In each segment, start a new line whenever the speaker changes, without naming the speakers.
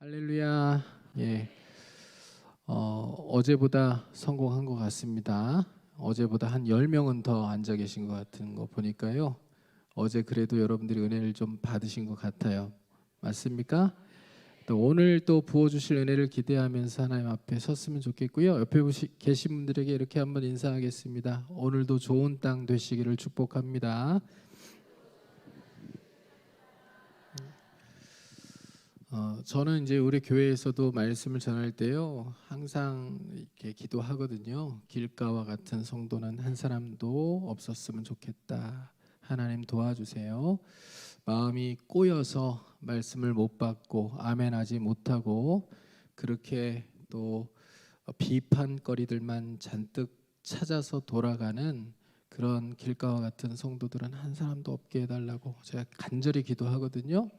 할렐루야. 예. 어제보다 성공한 것 같습니다. 어제보다 한 10명은 더 앉아 계신 것 같은 거 보니까요. 어제 그래도 여러분들이 은혜를 좀 받으신 것 같아요. 맞습니까? 또 오늘 또 부어주실 은혜를 기대하면서 하나님 앞에 섰으면 좋겠고요. 옆에 계신 분들에게 이렇게 한번 인사하겠습니다. 오늘도 좋은 땅 되시기를 축복합니다. 저는 이제 우리 교회에서도 말씀을 전할 때요, 항상 이렇게 기도하거든요. 길가와 같은 성도는 한 사람도 없었으면 좋겠다. 하나님 도와주세요. 마음이 꼬여서 말씀을 못 받고 아멘하지 못하고 그렇게 또 비판거리들만 잔뜩 찾아서 돌아가는 그런 길가와 같은 성도들은 한 사람도 없게 해달라고 제가 간절히 기도하거든요.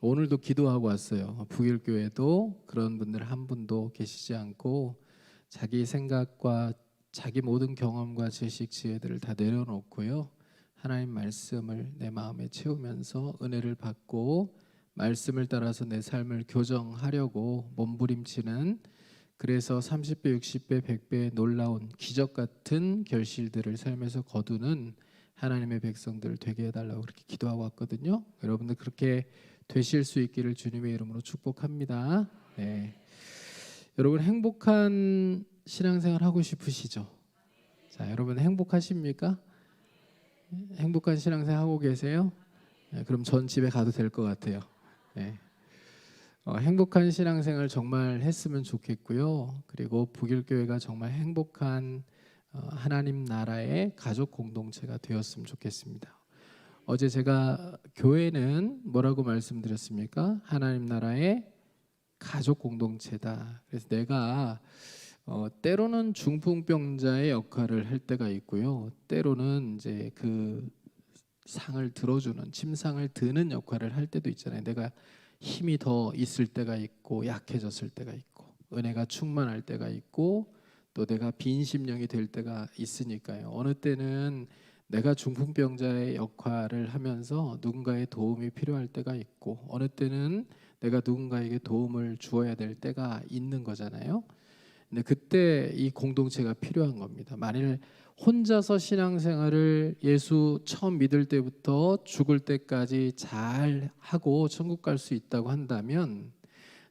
오늘도 기도하고 왔어요. 북일교회도 그런 분들 한 분도 계시지 않고 자기 생각과 자기 모든 경험과 지식 지혜들을 다 내려놓고요. 하나님 말씀을 내 마음에 채우면서 은혜를 받고 말씀을 따라서 내 삶을 교정하려고 몸부림치는, 그래서 30배, 60배, 100배의 놀라운 기적 같은 결실들을 삶에서 거두는 하나님의 백성들 되게 해달라고 그렇게 기도하고 왔거든요. 여러분들 그렇게 되실 수 있기를 주님의 이름으로 축복합니다. 네. 여러분 행복한 신앙생활 하고 싶으시죠? 자, 여러분 행복하십니까? 행복한 신앙생활 하고 계세요? 네, 그럼 전 집에 가도 될 것 같아요. 네. 행복한 신앙생활 정말 했으면 좋겠고요. 그리고 북일교회가 정말 행복한 하나님 나라의 가족 공동체가 되었으면 좋겠습니다. 어제 제가 교회는 뭐라고 말씀드렸습니까? 하나님 나라의 가족 공동체다. 그래서 내가 때로는 중풍병자의 역할을 할 때가 있고요. 때로는 이제 그 상을 들어주는, 침상을 드는 역할을 할 때도 있잖아요. 내가 힘이 더 있을 때가 있고 약해졌을 때가 있고 은혜가 충만할 때가 있고 또 내가 빈 심령이 될 때가 있으니까요. 어느 때는 내가 중풍병자의 역할을 하면서 누군가의 도움이 필요할 때가 있고 어느 때는 내가 누군가에게 도움을 주어야 될 때가 있는 거잖아요. 근데 그때 이 공동체가 필요한 겁니다. 만일 혼자서 신앙생활을 예수 처음 믿을 때부터 죽을 때까지 잘 하고 천국 갈 수 있다고 한다면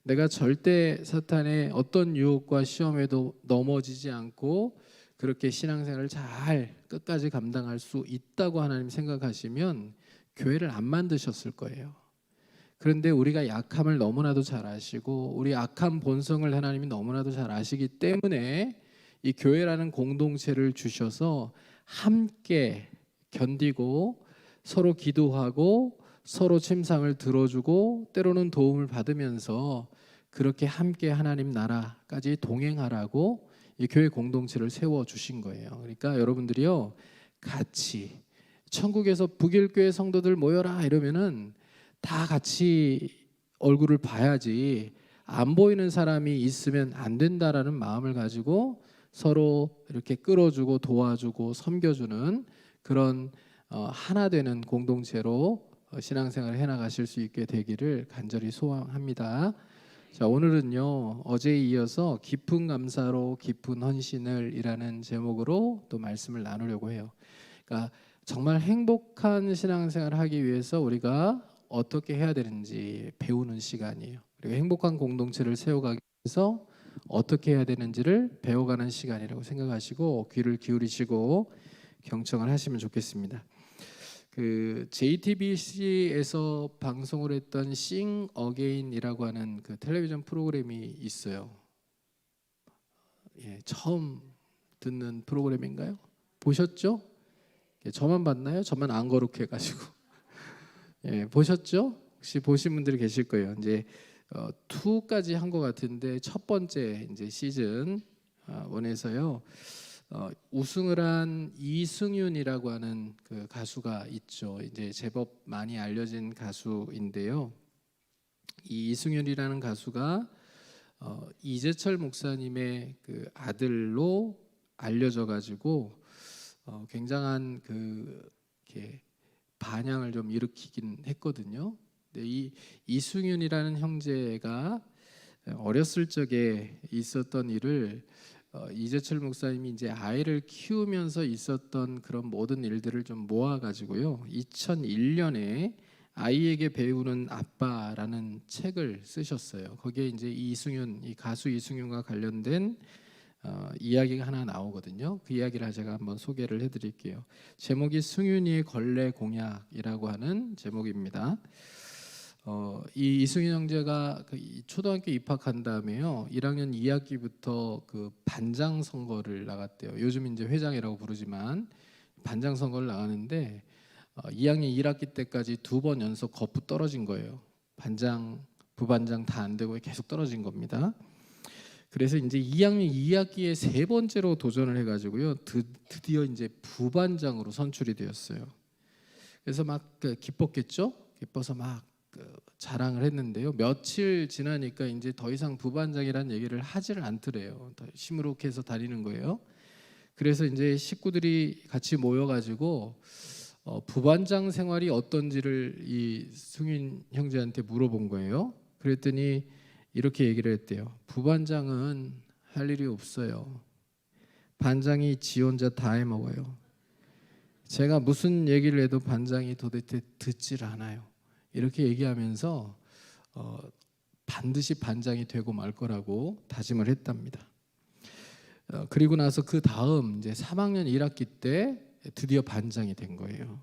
내가 절대 사탄의 어떤 유혹과 시험에도 넘어지지 않고 그렇게 신앙생활을 잘 끝까지 감당할 수 있다고 하나님 생각하시면 교회를 안 만드셨을 거예요. 그런데 우리가 약함을 너무나도 잘 아시고 우리 악한 본성을 하나님이 너무나도 잘 아시기 때문에 이 교회라는 공동체를 주셔서 함께 견디고 서로 기도하고 서로 침상을 들어주고 때로는 도움을 받으면서 그렇게 함께 하나님 나라까지 동행하라고 이 교회 공동체를 세워주신 거예요. 그러니까 여러분들이요, 같이 천국에서 북일교회 성도들 모여라 이러면은 다 같이 얼굴을 봐야지 안 보이는 사람이 있으면 안 된다라는 마음을 가지고 서로 이렇게 끌어주고 도와주고 섬겨주는 그런 하나 되는 공동체로 신앙생활을 해나가실 수 있게 되기를 간절히 소원합니다. 자, 오늘은요, 어제에 이어서 깊은 감사로 깊은 헌신을 이라는 제목으로 또 말씀을 나누려고 해요. 그러니까 정말 행복한 신앙생활을 하기 위해서 우리가 어떻게 해야 되는지 배우는 시간이에요. 그리고 행복한 공동체를 세워가기 위해서 어떻게 해야 되는지를 배워가는 시간이라고 생각하시고 귀를 기울이시고 경청을 하시면 좋겠습니다. 그 JTBC에서 방송을 했던 Sing Again이라고 하는 그 텔레비전 프로그램이 있어요. 예, 처음 듣는 프로그램인가요? 보셨죠? 예, 저만 봤나요? 저만 안 거룩해가지고. 예, 보셨죠? 혹시 보신 분들이 계실 거예요. 이제 2까지 한 것 같은데 첫 번째 이제 시즌 1에서요. 우승을 한 이승윤이라고 하는 그 가수가 있죠. 이제 제법 많이 알려진 가수인데요. 이 이승윤이라는 가수가 이재철 목사님의 그 아들로 알려져 가지고 굉장한 그 이렇게 반향을 좀 일으키긴 했거든요. 근데 이 이승윤이라는 형제가 어렸을 적에 있었던 일을 이재철 목사님이 이제 아이를 키우면서 있었던 그런 모든 일들을 좀 모아 가지고요. 2001년에 아이에게 배우는 아빠라는 책을 쓰셨어요. 거기에 이제 이승윤, 이 가수 이승윤과 관련된 이야기가 하나 나오거든요. 그 이야기를 제가 한번 소개를 해드릴게요. 제목이 승윤이의 걸레 공약이라고 하는 제목입니다. 이 이승윤 형제가 초등학교 입학한 다음에요, 1학년 2학기부터 그 반장 선거를 나갔대요. 요즘 이제 회장이라고 부르지만 반장 선거를 나가는데 2학년 1학기 때까지 2번 연속 거푸 떨어진 거예요. 반장, 부반장 다 안 되고 계속 떨어진 겁니다. 그래서 이제 2학년 2학기에 세 번째로 도전을 해가지고요, 드디어 이제 부반장으로 선출이 되었어요. 그래서 막 기뻤겠죠. 기뻐서 막 자랑을 했는데요. 며칠 지나니까 이제 더 이상 부반장이라는 얘기를 하지를 않더래요. 더 시무룩해서 다니는 거예요. 그래서 이제 식구들이 같이 모여가지고 부반장 생활이 어떤지를 이 승윤 형제한테 물어본 거예요. 그랬더니 이렇게 얘기를 했대요. 부반장은 할 일이 없어요. 반장이 지 혼자 다 해먹어요. 제가 무슨 얘기를 해도 반장이 도대체 듣질 않아요. 이렇게 얘기하면서 반드시 반장이 되고 말 거라고 다짐을 했답니다. 그리고 나서 그 다음 이제 3학년 1학기 때 드디어 반장이 된 거예요.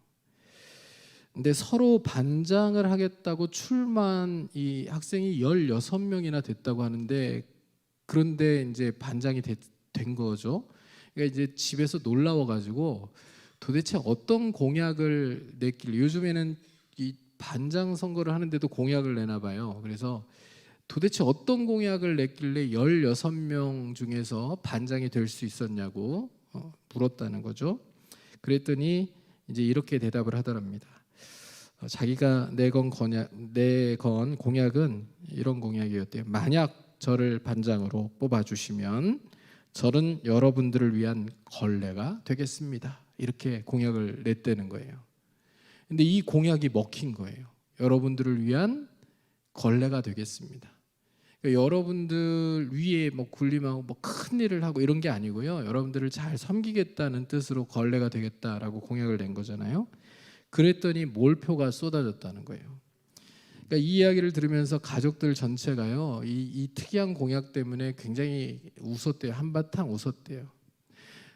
근데 서로 반장을 하겠다고 출마한 이 학생이 16명이나 됐다고 하는데, 그런데 이제 반장이 된 거죠. 그러니까 이제 집에서 놀라워 가지고 도대체 어떤 공약을 냈길래, 요즘에는 이 반장 선거를 하는데도 공약을 내나 봐요. 그래서 도대체 어떤 공약을 냈길래 16명 중에서 반장이 될 수 있었냐고 물었다는 거죠. 그랬더니 이제 이렇게 대답을 하더랍니다. 자기가 내건 공약은 이런 공약이었대요. 만약 저를 반장으로 뽑아주시면 저는 여러분들을 위한 걸레가 되겠습니다. 이렇게 공약을 냈다는 거예요. 근데 이 공약이 먹힌 거예요. 여러분들을 위한 걸레가 되겠습니다. 그러니까 여러분들 위에 뭐 군림하고 뭐 큰 일을 하고 이런 게 아니고요. 여러분들을 잘 섬기겠다는 뜻으로 걸레가 되겠다라고 공약을 낸 거잖아요. 그랬더니 몰표가 쏟아졌다는 거예요. 그러니까 이 이야기를 들으면서 가족들 전체가요, 이 특이한 공약 때문에 굉장히 웃었대요. 한바탕 웃었대요.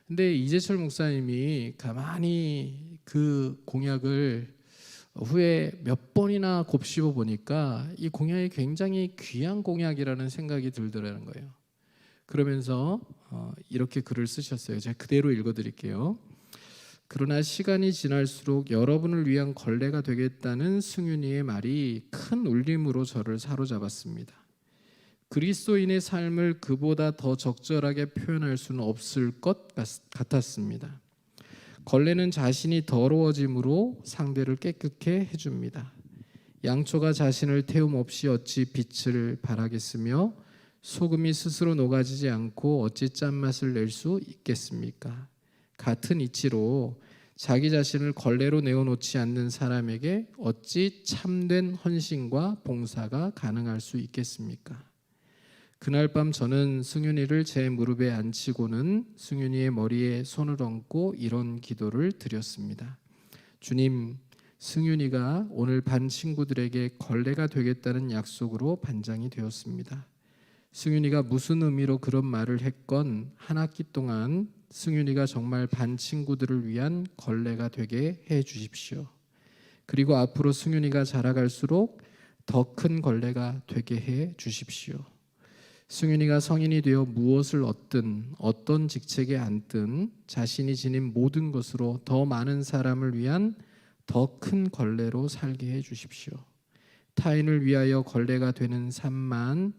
근데 이재철 목사님이 가만히 그 공약을 후에 몇 번이나 곱씹어 보니까 이 공약이 굉장히 귀한 공약이라는 생각이 들더라는 거예요. 그러면서 이렇게 글을 쓰셨어요. 제가 그대로 읽어드릴게요. 그러나 시간이 지날수록 여러분을 위한 걸레가 되겠다는 승윤이의 말이 큰 울림으로 저를 사로잡았습니다. 그리스도인의 삶을 그보다 더 적절하게 표현할 수는 없을 것 같았습니다. 걸레는 자신이 더러워짐으로 상대를 깨끗게 해줍니다. 양초가 자신을 태움 없이 어찌 빛을 발하겠으며 소금이 스스로 녹아지지 않고 어찌 짠맛을 낼 수 있겠습니까? 같은 이치로 자기 자신을 걸레로 내어놓지 않는 사람에게 어찌 참된 헌신과 봉사가 가능할 수 있겠습니까? 그날 밤 저는 승윤이를 제 무릎에 앉히고는 승윤이의 머리에 손을 얹고 이런 기도를 드렸습니다. 주님, 승윤이가 오늘 반 친구들에게 걸레가 되겠다는 약속으로 반장이 되었습니다. 승윤이가 무슨 의미로 그런 말을 했건 한 학기 동안 승윤이가 정말 반 친구들을 위한 걸레가 되게 해 주십시오. 그리고 앞으로 승윤이가 자라갈수록 더 큰 걸레가 되게 해 주십시오. 승윤이가 성인이 되어 무엇을 얻든 어떤 직책에 앉든 자신이 지닌 모든 것으로 더 많은 사람을 위한 더 큰 걸레로 살게 해 주십시오. 타인을 위하여 걸레가 되는 삶만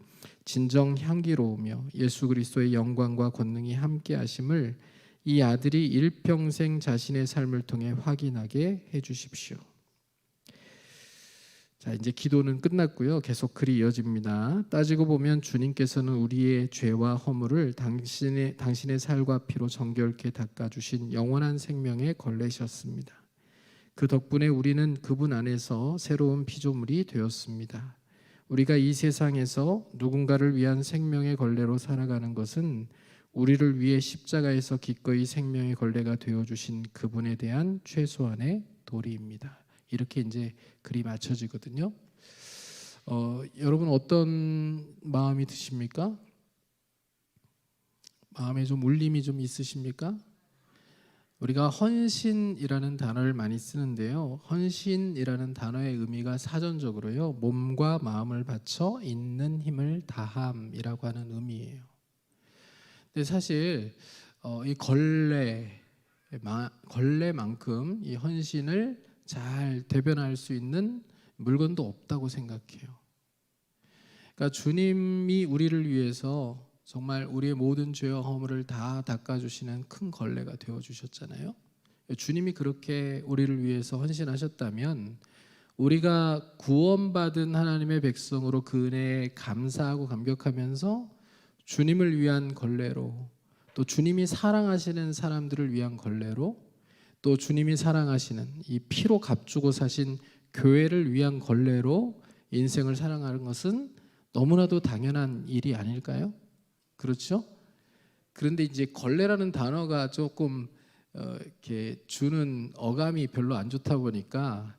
진정 향기로우며 예수 그리스도의 영광과 권능이 함께 하심을 이 아들이 일평생 자신의 삶을 통해 확인하게 해 주십시오. 자, 이제 기도는 끝났고요. 계속 글이 이어집니다. 따지고 보면 주님께서는 우리의 죄와 허물을 당신의 살과 피로 정결케 닦아주신 영원한 생명의 걸레셨습니다. 그 덕분에 우리는 그분 안에서 새로운 피조물이 되었습니다. 우리가 이 세상에서 누군가를 위한 생명의 걸레로 살아가는 것은 우리를 위해 십자가에서 기꺼이 생명의 걸레가 되어 주신 그분에 대한 최소한의 도리입니다. 이렇게 이제 글이 맞춰지거든요. 여러분 어떤 마음이 드십니까? 마음에 좀 울림이 좀 있으십니까? 우리가 헌신이라는 단어를 많이 쓰는데요. 헌신이라는 단어의 의미가 사전적으로요, 몸과 마음을 바쳐 있는 힘을 다함이라고 하는 의미예요. 근데 사실 이 걸레만큼 이 헌신을 잘 대변할 수 있는 물건도 없다고 생각해요. 그러니까 주님이 우리를 위해서 정말 우리의 모든 죄와 허물을 다 닦아주시는 큰 걸레가 되어주셨잖아요. 주님이 그렇게 우리를 위해서 헌신하셨다면 우리가 구원받은 하나님의 백성으로 그 은혜에 감사하고 감격하면서 주님을 위한 걸레로, 또 주님이 사랑하시는 사람들을 위한 걸레로, 또 주님이 사랑하시는 이 피로 값주고 사신 교회를 위한 걸레로 인생을 살아가는 것은 너무나도 당연한 일이 아닐까요? 그렇죠? 그런데 이제 걸레라는 단어가 조금 이렇게 주는 어감이 별로 안 좋다 보니까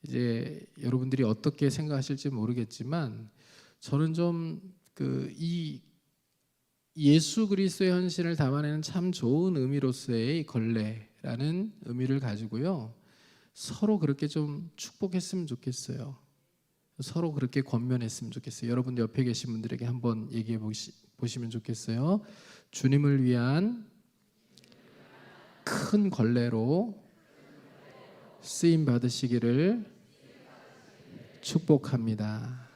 이제 여러분들이 어떻게 생각하실지 모르겠지만 저는 좀 이 예수 그리스도의 헌신을 담아내는 참 좋은 의미로서의 걸레라는 의미를 가지고요, 서로 그렇게 좀 축복했으면 좋겠어요. 서로 그렇게 권면했으면 좋겠어요. 여러분 옆에 계신 분들에게 한번 얘기해 보시면 좋겠어요. 주님을 위한 큰 걸레로 쓰임 받으시기를 축복합니다.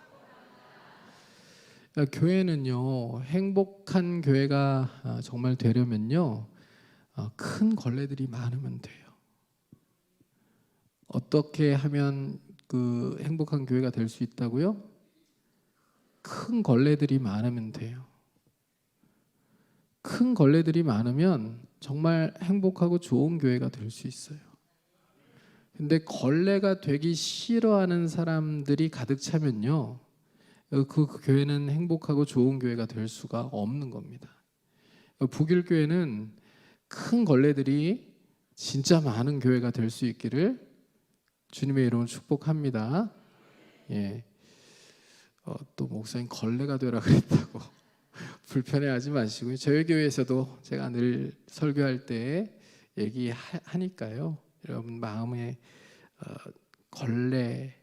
교회는요, 행복한 교회가 정말 되려면요, 큰 걸레들이 많으면 돼요. 어떻게 하면 그 행복한 교회가 될 수 있다고요? 큰 걸레들이 많으면 돼요. 큰 걸레들이 많으면 정말 행복하고 좋은 교회가 될 수 있어요. 근데 걸레가 되기 싫어하는 사람들이 가득 차면요, 그 교회는 행복하고 좋은 교회가 될 수가 없는 겁니다. 북일교회는 큰 걸레들이 진짜 많은 교회가 될 수 있기를 주님의 이름으로 축복합니다. 예. 또 목사님 걸레가 되라 그랬다고 불편해하지 마시고요. 저희 교회에서도 제가 늘 설교할 때 얘기하니까요, 여러분 마음에 걸레,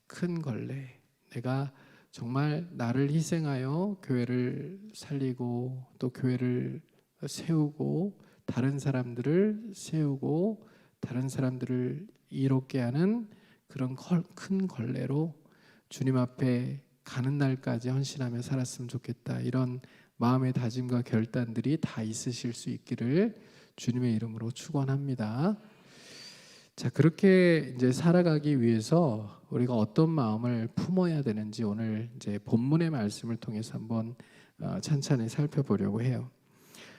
큰 걸레, 내가 정말 나를 희생하여 교회를 살리고 또 교회를 세우고 다른 사람들을 세우고 다른 사람들을 이롭게 하는 그런 큰 걸레로 주님 앞에 가는 날까지 헌신하며 살았으면 좋겠다, 이런 마음의 다짐과 결단들이 다 있으실 수 있기를 주님의 이름으로 축원합니다. 자, 그렇게 이제 살아가기 위해서 우리가 어떤 마음을 품어야 되는지 오늘 이제 본문의 말씀을 통해서 한번 찬찬히 살펴보려고 해요.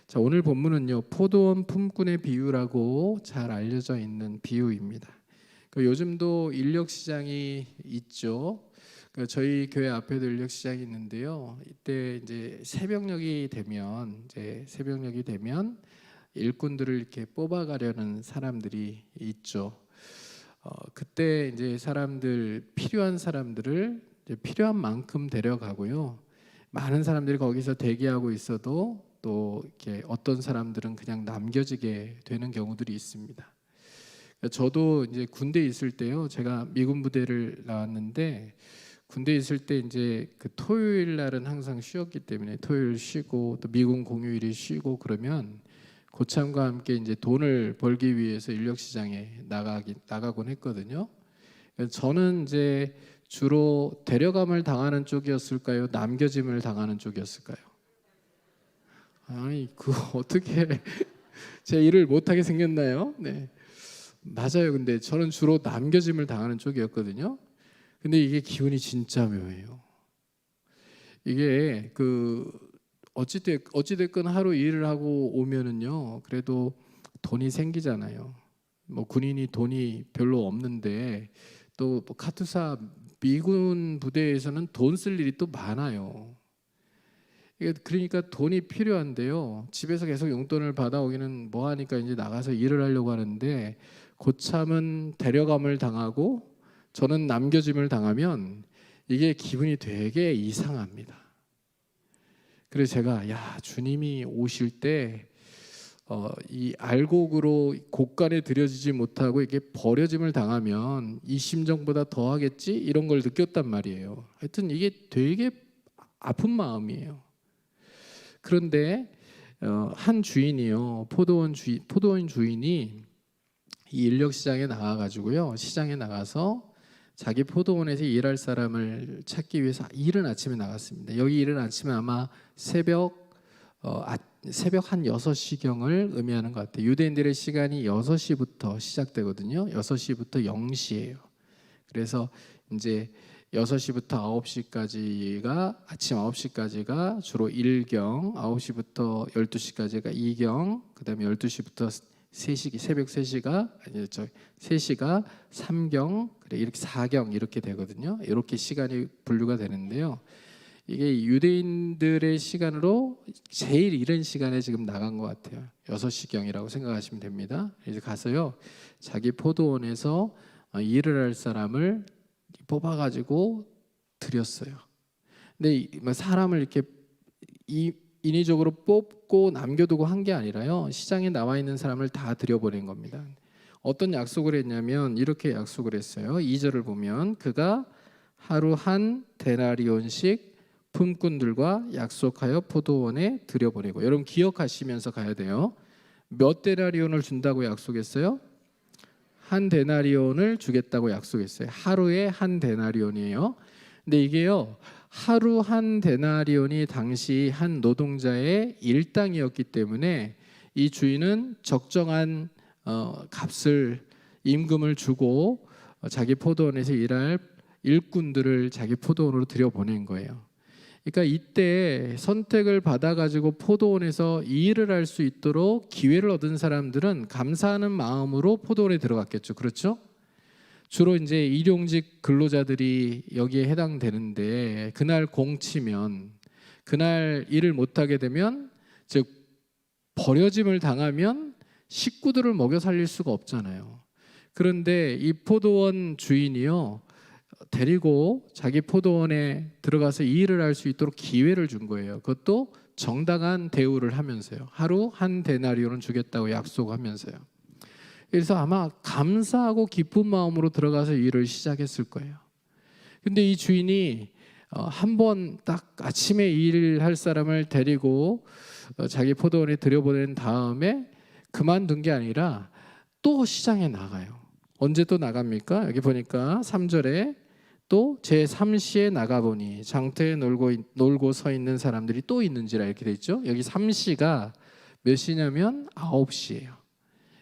자, 오늘 본문은요, 포도원 품꾼의 비유라고 잘 알려져 있는 비유입니다. 요즘도 인력 시장이 있죠. 저희 교회 앞에도 인력 시장이 있는데요. 이때 이제 새벽녘이 되면 일꾼들을 이렇게 뽑아가려는 사람들이 있죠. 그때 이제 필요한 사람들을 이제 필요한 만큼 데려가고요. 많은 사람들이 거기서 대기하고 있어도 또 이렇게 어떤 사람들은 그냥 남겨지게 되는 경우들이 있습니다. 저도 이제 군대에 있을 때요, 제가 미군 부대를 나왔는데 군대에 있을 때 이제 그 토요일 날은 항상 쉬었기 때문에 토요일 쉬고 또 미군 공휴일이 쉬고 그러면 고참과 함께 이제 돈을 벌기 위해서 인력 시장에 나가곤 했거든요. 저는 이제 주로 데려감을 당하는 쪽이었을까요? 남겨짐을 당하는 쪽이었을까요? 아니, 그거 어떻게 제 일을 못하게 생겼나요? 네, 맞아요. 근데 저는 주로 남겨짐을 당하는 쪽이었거든요. 근데 이게 기분이 진짜 묘해요. 이게 어찌됐건 하루 일을 하고 오면은요, 그래도 돈이 생기잖아요. 뭐 군인이 돈이 별로 없는데 또 뭐 카투사 미군 부대에서는 돈 쓸 일이 또 많아요. 그러니까 돈이 필요한데요. 집에서 계속 용돈을 받아오기는 뭐하니까 이제 나가서 일을 하려고 하는데 고참은 데려감을 당하고 저는 남겨짐을 당하면 이게 기분이 되게 이상합니다. 그래서 제가 주님이 오실 때 이 알곡으로 곡간에 들여지지 못하고 이게 버려짐을 당하면 이 심정보다 더 하겠지 이런 걸 느꼈단 말이에요. 하여튼 이게 되게 아픈 마음이에요. 그런데 한 주인이요, 포도원 주인이 이 인력 시장에 나가가지고요, 시장에 나가서 자기 포도원에서 일할 사람을 찾기 위해서 이른 아침에 나갔습니다. 여기 이른 아침에 아마 새벽 한 6시경을 의미하는 것 같아요. 유대인들의 시간이 6시부터 시작되거든요. 6시부터 0시예요. 그래서 이제 6시부터 9시까지가 아침 9시까지가 주로 1경, 9시부터 12시까지가 2경, 그다음에 12시부터 3시, 새벽 3시가 3시가 3경, 그래 이렇게 4경 이렇게 되거든요. 이렇게 시간이 분류가 되는데요. 이게 유대인들의 시간으로 제일 이른 시간에 지금 나간 것 같아요. 6시경이라고 생각하시면 됩니다. 그래서 가서요, 자기 포도원에서 일을 할 사람을 뽑아가지고 드렸어요. 근데 사람을 이렇게 인위적으로 뽑고 남겨두고 한 게 아니라요, 시장에 나와 있는 사람을 다 들여보낸 겁니다. 어떤 약속을 했냐면 이렇게 약속을 했어요. 2절을 보면 그가 하루 한 데나리온씩 품꾼들과 약속하여 포도원에 들여보내고, 여러분 기억하시면서 가야 돼요. 몇 데나리온을 준다고 약속했어요? 한 데나리온을 주겠다고 약속했어요. 하루에 한 데나리온이에요. 근데 이게요, 하루 한 데나리온이 당시 한 노동자의 일당이었기 때문에 이 주인은 적정한 값을, 임금을 주고 자기 포도원에서 일할 일꾼들을 자기 포도원으로 들여보낸 거예요. 그러니까 이때 선택을 받아가지고 포도원에서 일을 할 수 있도록 기회를 얻은 사람들은 감사하는 마음으로 포도원에 들어갔겠죠. 그렇죠? 주로 이제 일용직 근로자들이 여기에 해당되는데, 그날 공치면, 그날 일을 못하게 되면, 즉 버려짐을 당하면 식구들을 먹여 살릴 수가 없잖아요. 그런데 이 포도원 주인이요, 데리고 자기 포도원에 들어가서 이 일을 할 수 있도록 기회를 준 거예요. 그것도 정당한 대우를 하면서요. 하루 한 데나리온은 주겠다고 약속하면서요. 그래서 아마 감사하고 기쁜 마음으로 들어가서 일을 시작했을 거예요. 근데 이 주인이 한 번 딱 아침에 일할 사람을 데리고 자기 포도원에 들여보낸 다음에 그만둔 게 아니라 또 시장에 나가요. 언제 또 나갑니까? 여기 보니까 3절에 또 제3시에 나가보니 장터에 놀고 서 있는 사람들이 또 있는지라 이렇게 돼 있죠. 여기 3시가 몇 시냐면 9시예요.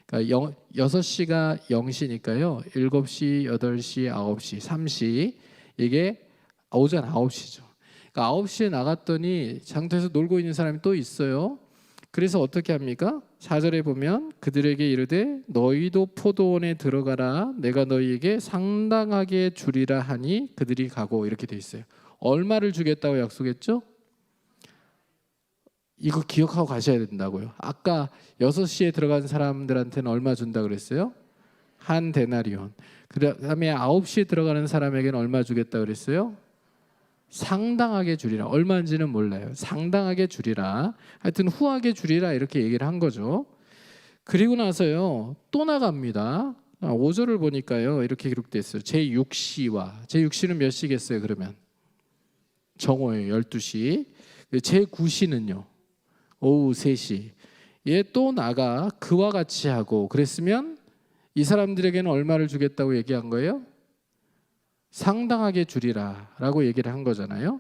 그러니까 6시가 0시니까요. 7시, 8시, 9시, 3시, 이게 오전 9시죠. 그러니까 9시에 나갔더니 장터에서 놀고 있는 사람이 또 있어요. 그래서 어떻게 합니까? 4절에 보면 그들에게 이르되 너희도 포도원에 들어가라, 내가 너희에게 상당하게 주리라 하니 그들이 가고, 이렇게 돼 있어요. 얼마를 주겠다고 약속했죠? 이거 기억하고 가셔야 된다고요. 아까 6시에 들어간 사람들한테는 얼마 준다 그랬어요? 한 데나리온. 그다음에 9시에 들어가는 사람에게는 얼마 주겠다 그랬어요? 상당하게 주리라. 얼마인지는 몰라요. 상당하게 주리라. 하여튼 후하게 주리라 이렇게 얘기를 한 거죠. 그리고 나서요 또 나갑니다. 5절을 보니까요 이렇게 기록되어 있어요. 제6시와 제6시는 몇 시겠어요? 그러면 정오예요. 12시. 제9시는요 오후 3시. 얘 또 나가 그와 같이 하고, 그랬으면 이 사람들에게는 얼마를 주겠다고 얘기한 거예요? 상당하게 주리라 라고 얘기를 한 거잖아요.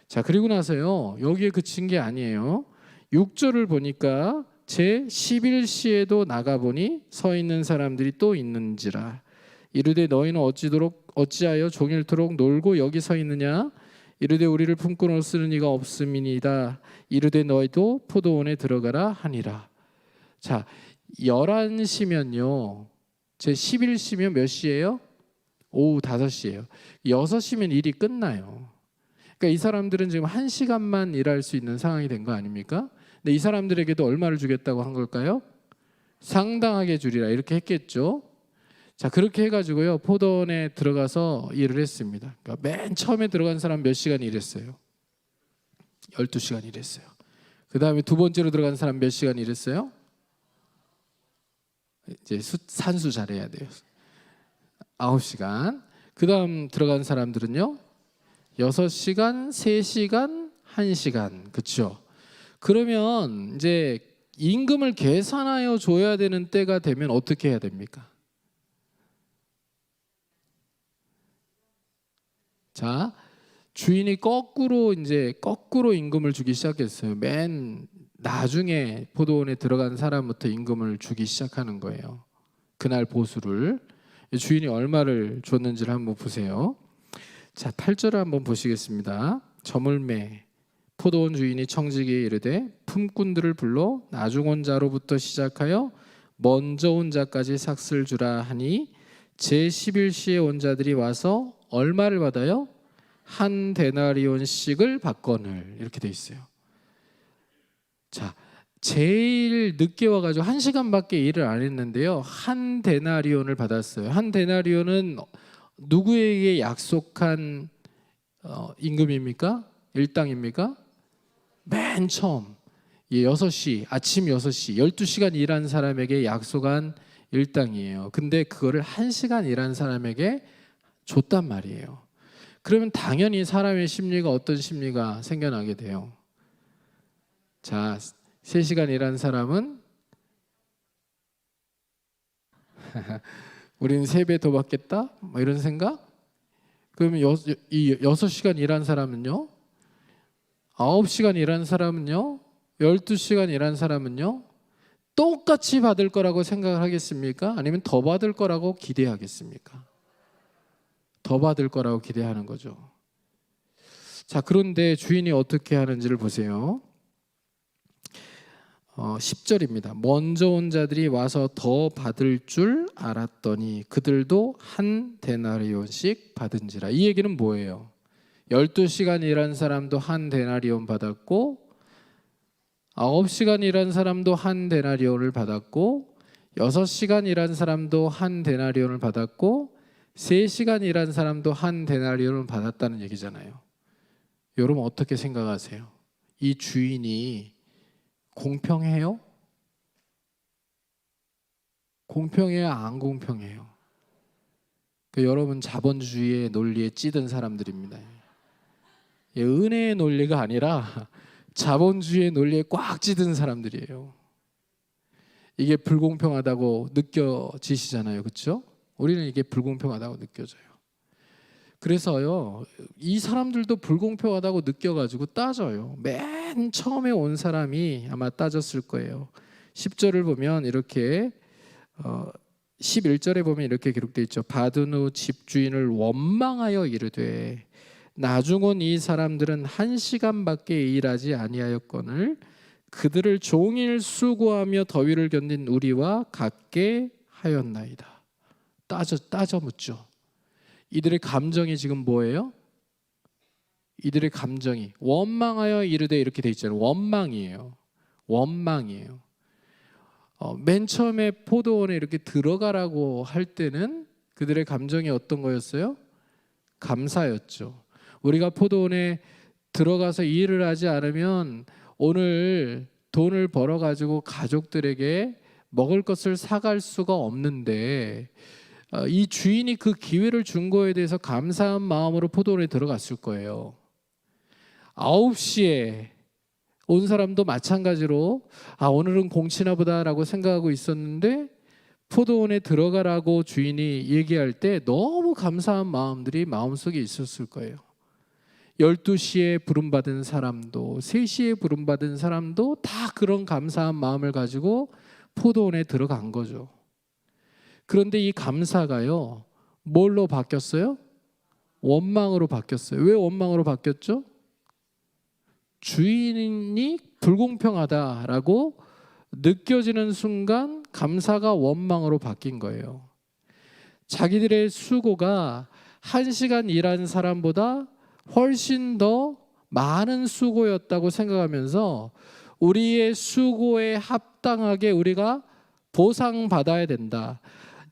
자, 그리고 나서요 여기에 그친 게 아니에요. 6절을 보니까 제11시에도 나가보니 서 있는 사람들이 또 있는지라. 이르되 너희는 어찌하여 종일토록 놀고 여기 서 있느냐? 이르되 우리를 품꾼으로 쓰는 이가 없음이니이다. 이르되 너희도 포도원에 들어가라 하니라. 자, 11시면요 제11시면 몇 시예요? 오후 5시예요. 6시면 일이 끝나요. 그러니까 이 사람들은 지금 1시간만 일할 수 있는 상황이 된 거 아닙니까? 근데 이 사람들에게도 얼마를 주겠다고 한 걸까요? 상당하게 주리라 이렇게 했겠죠. 자, 그렇게 해가지고요 포도원에 들어가서 일을 했습니다. 그러니까 맨 처음에 들어간 사람 몇 시간 일했어요? 12시간 일했어요. 그 다음에 두 번째로 들어간 사람 몇 시간 일했어요? 이제 산수 잘해야 돼요. 9시간. 그 다음 들어간 사람들은요 6시간, 3시간, 1시간. 그렇죠? 그러면 이제 임금을 계산하여 줘야 되는 때가 되면 어떻게 해야 됩니까? 자, 주인이 거꾸로 임금을 주기 시작했어요. 맨 나중에 포도원에 들어간 사람부터 임금을 주기 시작하는 거예요. 그날 보수를. 주인이 얼마를 줬는지를 한번 보세요. 자, 8절을 한번 보시겠습니다. 저물매 포도원 주인이 청지기에 이르되 품꾼들을 불러 나중 온 자로부터 시작하여 먼저 온 자까지 삭슬 주라 하니 제11시에 온 자들이 와서 얼마를 받아요? 한 데나리온씩을 받거늘. 이렇게 돼 있어요. 자, 제일 늦게 와가지고 1시간밖에 일을 안 했는데요 한 데나리온을 받았어요. 한 데나리온은 누구에게 약속한 임금입니까? 일당입니까? 맨 처음 6시, 아침 6시 12시간 일한 사람에게 약속한 일당이에요. 근데 그거를 1시간 일한 사람에게 줬단 말이에요. 그러면 당연히 사람의 심리가 어떤 심리가 생겨나게 돼요. 자, 3시간 일한 사람은 우리는 3배 더 받겠다? 뭐 이런 생각? 그러면 이 6시간 일한 사람은요? 9시간 일한 사람은요? 12시간 일한 사람은요? 똑같이 받을 거라고 생각을 하겠습니까? 아니면 더 받을 거라고 기대하겠습니까? 더 받을 거라고 기대하는 거죠. 자, 그런데 주인이 어떻게 하는지를 보세요. 10절입니다. 먼저 온 자들이 와서 더 받을 줄 알았더니 그들도 한 데나리온씩 받은지라. 이 얘기는 뭐예요? 12시간 일한 사람도 한 데나리온 받았고 9시간 일한 사람도 한 데나리온을 받았고 6시간 일한 사람도 한 데나리온을 받았고 3시간 일한 사람도 한 데나리온을 받았다는 얘기잖아요. 여러분 어떻게 생각하세요? 이 주인이 공평해요? 공평해요? 안 공평해요? 여러분 자본주의의 논리에 찌든 사람들입니다. 은혜의 논리가 아니라 자본주의의 논리에 꽉 찌든 사람들이에요. 이게 불공평하다고 느껴지시잖아요. 그렇죠? 우리는 이게 불공평하다고 느껴져요. 그래서요 이 사람들도 불공평하다고 느껴가지고 따져요. 맨 처음에 온 사람이 아마 따졌을 거예요. 10절을 보면 이렇게 11절에 보면 이렇게 기록되어 있죠. 받은 후 집주인을 원망하여 이르되 나중 온 이 사람들은 1시간밖에 일하지 아니하였거늘 그들을 종일 수고하며 더위를 견딘 우리와 같게 하였나이다. 따져 묻죠. 이들의 감정이 지금 뭐예요? 이들의 감정이 원망하여 이르되 이렇게 돼 있잖아요. 원망이에요. 원망이에요. 맨 처음에 포도원에 이렇게 들어가라고 할 때는 그들의 감정이 어떤 거였어요? 감사였죠. 우리가 포도원에 들어가서 일을 하지 않으면 오늘 돈을 벌어가지고 가족들에게 먹을 것을 사갈 수가 없는데 이 주인이 그 기회를 준 거에 대해서 감사한 마음으로 포도원에 들어갔을 거예요. 9시에 온 사람도 마찬가지로 오늘은 공치나 보다라고 생각하고 있었는데 포도원에 들어가라고 주인이 얘기할 때 너무 감사한 마음들이 마음속에 있었을 거예요. 12시에 부름받은 사람도 3시에 부름받은 사람도 다 그런 감사한 마음을 가지고 포도원에 들어간 거죠. 그런데 이 감사가요 뭘로 바뀌었어요? 원망으로 바뀌었어요. 왜 원망으로 바뀌었죠? 주인이 불공평하다라고 느껴지는 순간 감사가 원망으로 바뀐 거예요. 자기들의 수고가 1시간 일한 사람보다 훨씬 더 많은 수고였다고 생각하면서 우리의 수고에 합당하게 우리가 보상받아야 된다.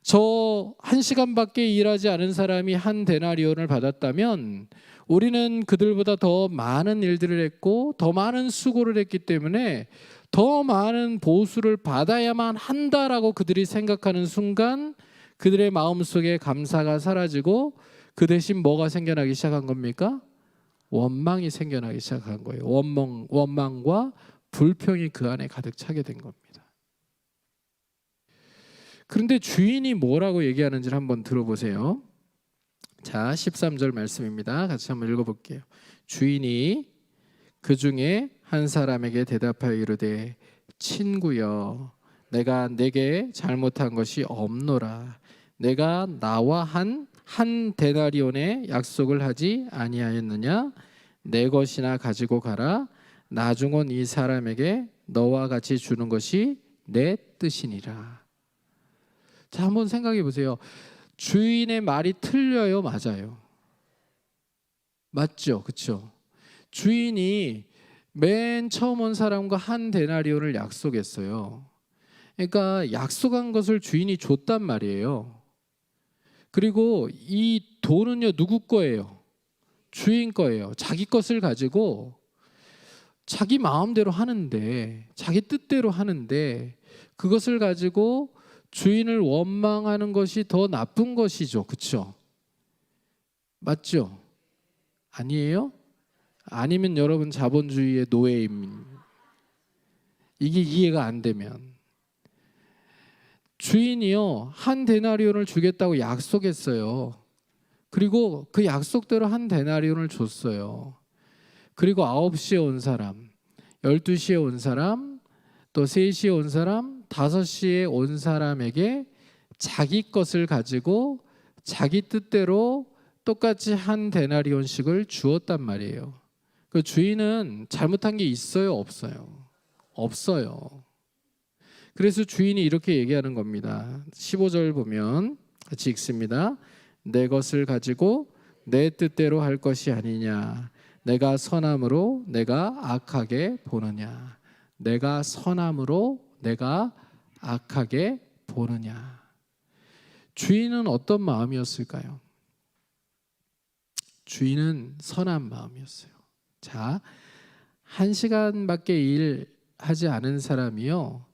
저 1시간밖에 일하지 않은 사람이 한 데나리온을 받았다면 우리는 그들보다 더 많은 일들을 했고 더 많은 수고를 했기 때문에 더 많은 보수를 받아야만 한다라고 그들이 생각하는 순간 그들의 마음속에 감사가 사라지고 그 대신 뭐가 생겨나기 시작한 겁니까? 원망이 생겨나기 시작한 거예요. 원망과 불평이 그 안에 가득 차게 된 겁니다. 그런데 주인이 뭐라고 얘기하는지를 한번 들어보세요. 자, 13절 말씀입니다. 같이 한번 읽어볼게요. 주인이 그 중에 한 사람에게 대답하여 이르되 친구여 내가 내게 잘못한 것이 없노라. 내가 나와 한 데나리온의 약속을 하지 아니하였느냐? 내 것이나 가지고 가라. 나중 온 이 사람에게 너와 같이 주는 것이 내 뜻이니라. 자, 한번 생각해 보세요. 주인의 말이 틀려요, 맞아요? 맞죠, 그렇죠? 주인이 맨 처음 온 사람과 한 데나리온을 약속했어요. 그러니까 약속한 것을 주인이 줬단 말이에요. 그리고 이 돈은요 누구 거예요? 주인 거예요. 자기 것을 가지고 자기 마음대로 하는데, 자기 뜻대로 하는데 그것을 가지고 주인을 원망하는 것이 더 나쁜 것이죠. 그렇죠? 맞죠? 아니에요? 아니면 여러분 자본주의의 노예임. 이게 이해가 안 되면 주인이요 한 데나리온을 주겠다고 약속했어요. 그리고 그 약속대로 한 데나리온을 줬어요. 그리고 9시에 온 사람, 12시에 온 사람, 또 3시에 온 사람, 5시에 온 사람에게 자기 것을 가지고 자기 뜻대로 똑같이 한 데나리온씩을 주었단 말이에요. 그 주인은 잘못한 게 있어요, 없어요? 없어요. 그래서 주인이 이렇게 얘기하는 겁니다. 15절 보면 같이 읽습니다. 내 것을 가지고 내 뜻대로 할 것이 아니냐. 내가 선함으로 내가 악하게 보느냐. 내가 선함으로 내가 악하게 보느냐. 주인은 어떤 마음이었을까요? 주인은 선한 마음이었어요. 자, 1시간밖에 일하지 않은 사람이요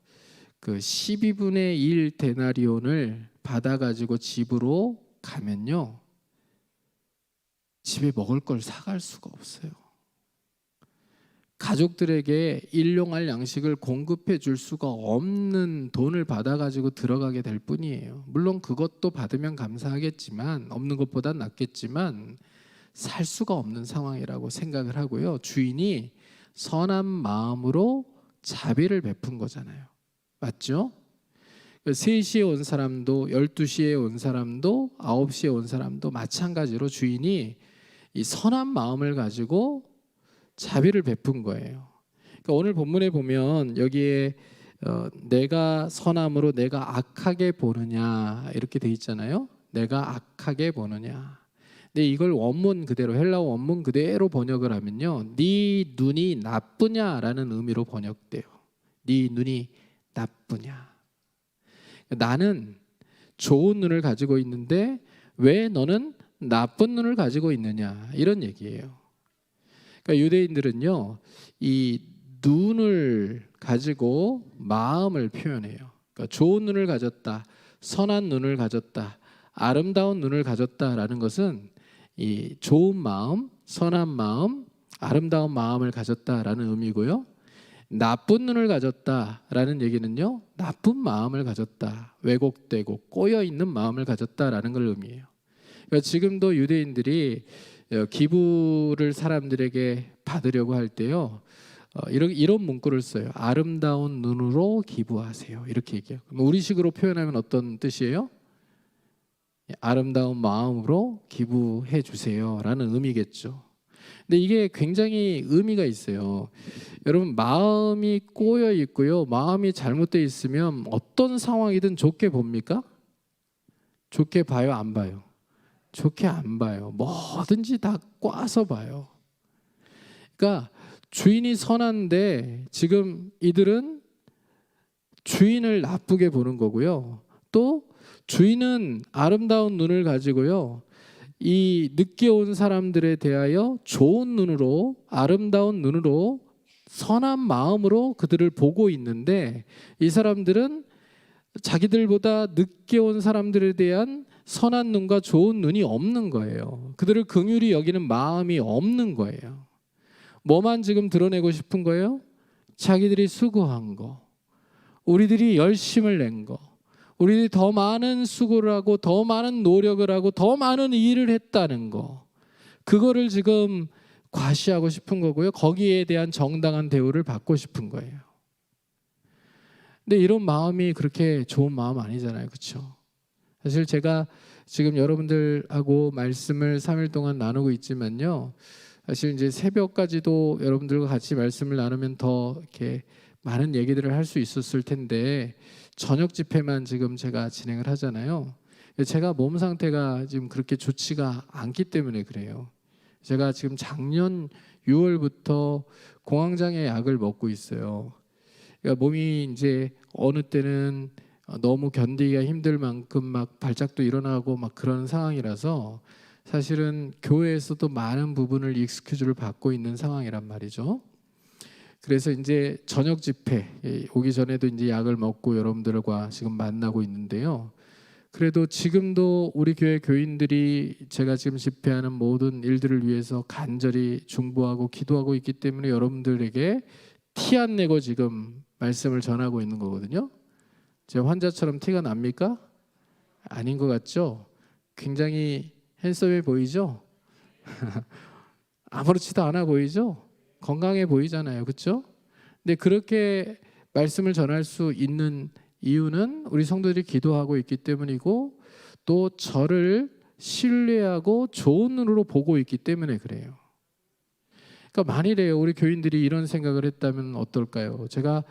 그 12분의 1 데나리온을 받아가지고 집으로 가면요 집에 먹을 걸 사갈 수가 없어요. 가족들에게 일용할 양식을 공급해 줄 수가 없는 돈을 받아가지고 들어가게 될 뿐이에요. 물론 그것도 받으면 감사하겠지만, 없는 것보단 낫겠지만 살 수가 없는 상황이라고 생각을 하고요. 주인이 선한 마음으로 자비를 베푼 거잖아요. 맞죠? 3시에 온 사람도 12시에 온 사람도 9시에 온 사람도 마찬가지로 주인이 이 선한 마음을 가지고 자비를 베푼 거예요. 그러니까 오늘 본문에 보면 여기에 내가 선함으로 내가 악하게 보느냐 이렇게 돼 있잖아요. 내가 악하게 보느냐. 근데 이걸 원문 그대로 헬라어 원문 그대로 번역을 하면요, 네 눈이 나쁘냐라는 의미로 번역돼요. 네 눈이 나쁘냐. 나는 좋은 눈을 가지고 있는데 왜 너는 나쁜 눈을 가지고 있느냐 이런 얘기예요. 그러니까 유대인들은요 이 눈을 가지고 마음을 표현해요. 그러니까 좋은 눈을 가졌다, 선한 눈을 가졌다, 아름다운 눈을 가졌다라는 것은 이 좋은 마음, 선한 마음, 아름다운 마음을 가졌다라는 의미고요. 나쁜 눈을 가졌다라는 얘기는요 나쁜 마음을 가졌다, 왜곡되고 꼬여있는 마음을 가졌다라는 걸 의미해요. 그러니까 지금도 유대인들이 기부를 사람들에게 받으려고 할 때요 이런 문구를 써요. 아름다운 눈으로 기부하세요 이렇게 얘기해요. 그럼 우리식으로 표현하면 어떤 뜻이에요? 아름다운 마음으로 기부해 주세요 라는 의미겠죠. 근데 이게 굉장히 의미가 있어요. 여러분 마음이 꼬여 있고요 마음이 잘못되어 있으면 어떤 상황이든 좋게 봅니까? 좋게 봐요, 안 봐요? 좋게 안 봐요. 뭐든지 다 꽈서 봐요. 그러니까 주인이 선한데 지금 이들은 주인을 나쁘게 보는 거고요. 또 주인은 아름다운 눈을 가지고요. 이 늦게 온 사람들에 대하여 좋은 눈으로, 아름다운 눈으로, 선한 마음으로 그들을 보고 있는데, 이 사람들은 자기들보다 늦게 온 사람들에 대한 선한 눈과 좋은 눈이 없는 거예요. 그들을 긍휼히 여기는 마음이 없는 거예요. 뭐만 지금 드러내고 싶은 거예요? 자기들이 수고한 거, 우리들이 열심을 낸 거, 우리들이 더 많은 수고를 하고 더 많은 노력을 하고 더 많은 일을 했다는 거, 그거를 지금 과시하고 싶은 거고요. 거기에 대한 정당한 대우를 받고 싶은 거예요. 근데 이런 마음이 그렇게 좋은 마음 아니잖아요. 그렇죠? 사실 제가 지금 여러분들하고 말씀을 3일 동안 나누고 있지만요. 사실 이제 새벽까지도 여러분들과 같이 말씀을 나누면 더 이렇게 많은 얘기들을 할 수 있었을 텐데, 저녁 집회만 지금 제가 진행을 하잖아요. 제가 몸 상태가 지금 그렇게 좋지가 않기 때문에 그래요. 제가 지금 작년 6월부터 공황장애 약을 먹고 있어요. 그러니까 몸이 이제 어느 때는 너무 견디기가 힘들 만큼 막 발작도 일어나고 막 그런 상황이라서, 사실은 교회에서도 많은 부분을 익스큐즈를 받고 있는 상황이란 말이죠. 그래서 이제 저녁 집회 오기 전에도 이제 약을 먹고 여러분들과 지금 만나고 있는데요. 그래도 지금도 우리 교회 교인들이 제가 지금 집회하는 모든 일들을 위해서 간절히 중보하고 기도하고 있기 때문에 여러분들에게 티 안 내고 지금 말씀을 전하고 있는 거거든요. 제 환자처럼 티가 납니까? 아닌 것 같죠? 굉장히 핸섬해 보이죠? 아무렇지도 않아 보이죠? 건강해 보이잖아요. 그렇죠? 근데 그렇게 말씀을 전할 수 있는 이유는 우리 성도들이 기도하고 있기 때문이고, 또 저를 신뢰하고 좋은 눈으로 보고 있기 때문에 그래요. 그러니까 만일에요, 우리 교인들이 이런 생각을 했다면 어떨까요? 제가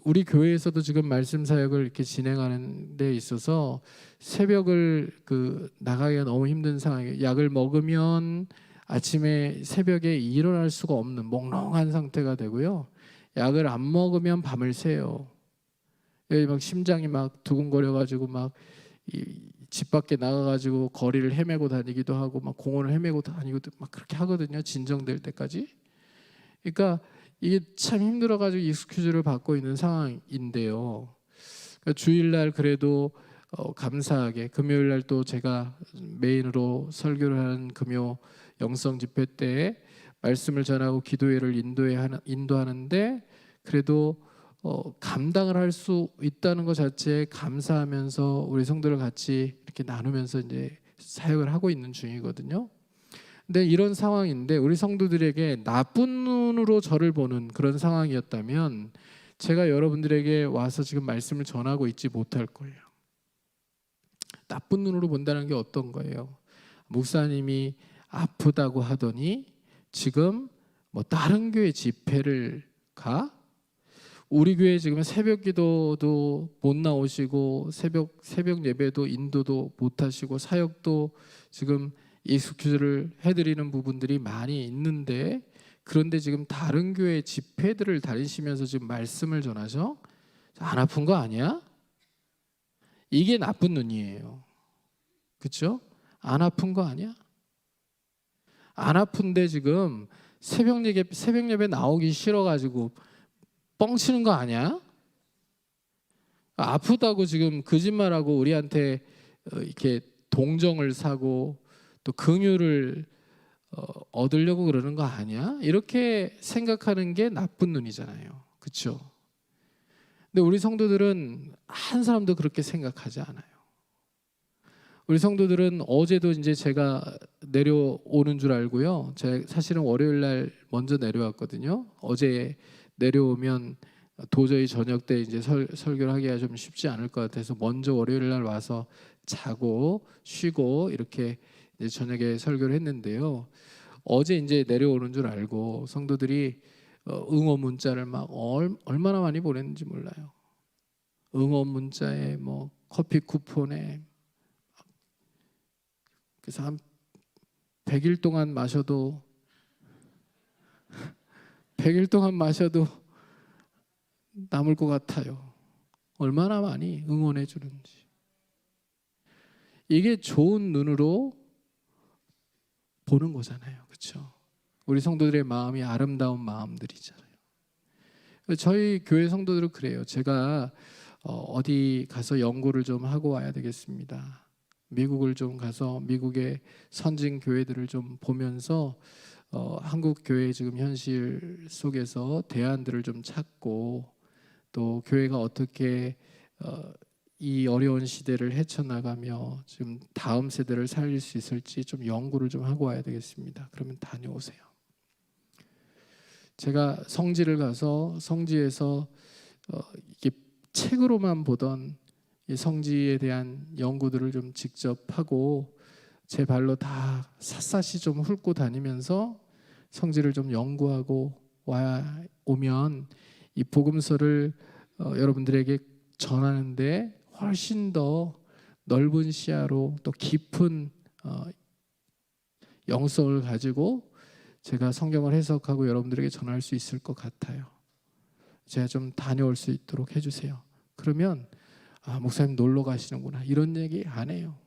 우리 교회에서도 지금 말씀 사역을 이렇게 진행하는 데 있어서 새벽을 나가기가 너무 힘든 상황이에요. 약을 먹으면 아침에 새벽에 일어날 수가 없는 몽롱한 상태가 되고요. 약을 안 먹으면 밤을 새요. 막 심장이 막 두근거려 가지고 막 집 밖에 나가 가지고 거리를 헤매고 다니기도 하고 막 공원을 헤매고 다니고 막 그렇게 하거든요. 진정될 때까지. 그러니까 이게 참 힘들어 가지고 익스큐즈를 받고 있는 상황인데요. 그러니까 주일날 그래도 감사하게 금요일날 또 제가 메인으로 설교를 하는 금요 영성 집회 때 말씀을 전하고 기도회를 인도하는데, 그래도 감당을 할 수 있다는 것 자체에 감사하면서 우리 성도들 같이 이렇게 나누면서 이제 사역을 하고 있는 중이거든요. 근데 이런 상황인데 우리 성도들에게 나쁜 눈으로 저를 보는 그런 상황이었다면 제가 여러분들에게 와서 지금 말씀을 전하고 있지 못할 거예요. 나쁜 눈으로 본다는 게 어떤 거예요? 목사님이 아프다고 하더니 지금 뭐 다른 교회 집회를 가? 우리 교회 지금 새벽 기도도 못 나오시고 새벽 예배도 인도도 못 하시고 사역도 지금 익스큐즈를 해드리는 부분들이 많이 있는데, 그런데 지금 다른 교회 집회들을 다니시면서 지금 말씀을 전하셔? 안 아픈 거 아니야? 이게 나쁜 눈이에요. 그렇죠? 안 아픈 거 아니야? 안 아픈데 지금 새벽 예배 나오기 싫어가지고 뻥치는 거 아니야? 아프다고 지금 거짓말하고 우리한테 이렇게 동정을 사고 또 긍휼을 얻으려고 그러는 거 아니야? 이렇게 생각하는 게 나쁜 눈이잖아요. 그렇죠? 근데 우리 성도들은 한 사람도 그렇게 생각하지 않아요. 우리 성도들은 어제도 이제 제가 내려오는 줄 알고요. 제가 사실은 월요일 날 먼저 내려왔거든요. 어제 내려오면 도저히 저녁 때 이제 설교를 하기가 좀 쉽지 않을 것 같아서 먼저 월요일 날 와서 자고 쉬고 이렇게 이제 저녁에 설교를 했는데요. 어제 이제 내려오는 줄 알고 성도들이 응원 문자를 막 얼마나 많이 보냈는지 몰라요. 응원 문자에 뭐 커피 쿠폰에 그래서 한 100일 동안 마셔도 100일 동안 마셔도 남을 것 같아요. 얼마나 많이 응원해 주는지. 이게 좋은 눈으로 보는 거잖아요. 그렇죠? 우리 성도들의 마음이 아름다운 마음들이잖아요. 저희 교회 성도들은 그래요. 제가 어디 가서 연구를 좀 하고 와야 되겠습니다. 미국을 좀 가서 미국의 선진 교회들을 좀 보면서 한국 교회의 지금 현실 속에서 대안들을 좀 찾고 또 교회가 어떻게 이 어려운 시대를 헤쳐나가며 지금 다음 세대를 살릴 수 있을지 좀 연구를 좀 하고 와야 되겠습니다. 그러면 다녀오세요. 제가 성지를 가서 성지에서 이게 책으로만 보던 이 성지에 대한 연구들을 좀 직접 하고 제 발로 다 샅샅이 좀 훑고 다니면서 성지를 좀 연구하고 오면 이 복음서를 여러분들에게 전하는데 훨씬 더 넓은 시야로 또 깊은 영성을 가지고 제가 성경을 해석하고 여러분들에게 전할 수 있을 것 같아요. 제가 좀 다녀올 수 있도록 해주세요. 그러면 목사님 놀러 가시는구나 이런 얘기 안 해요.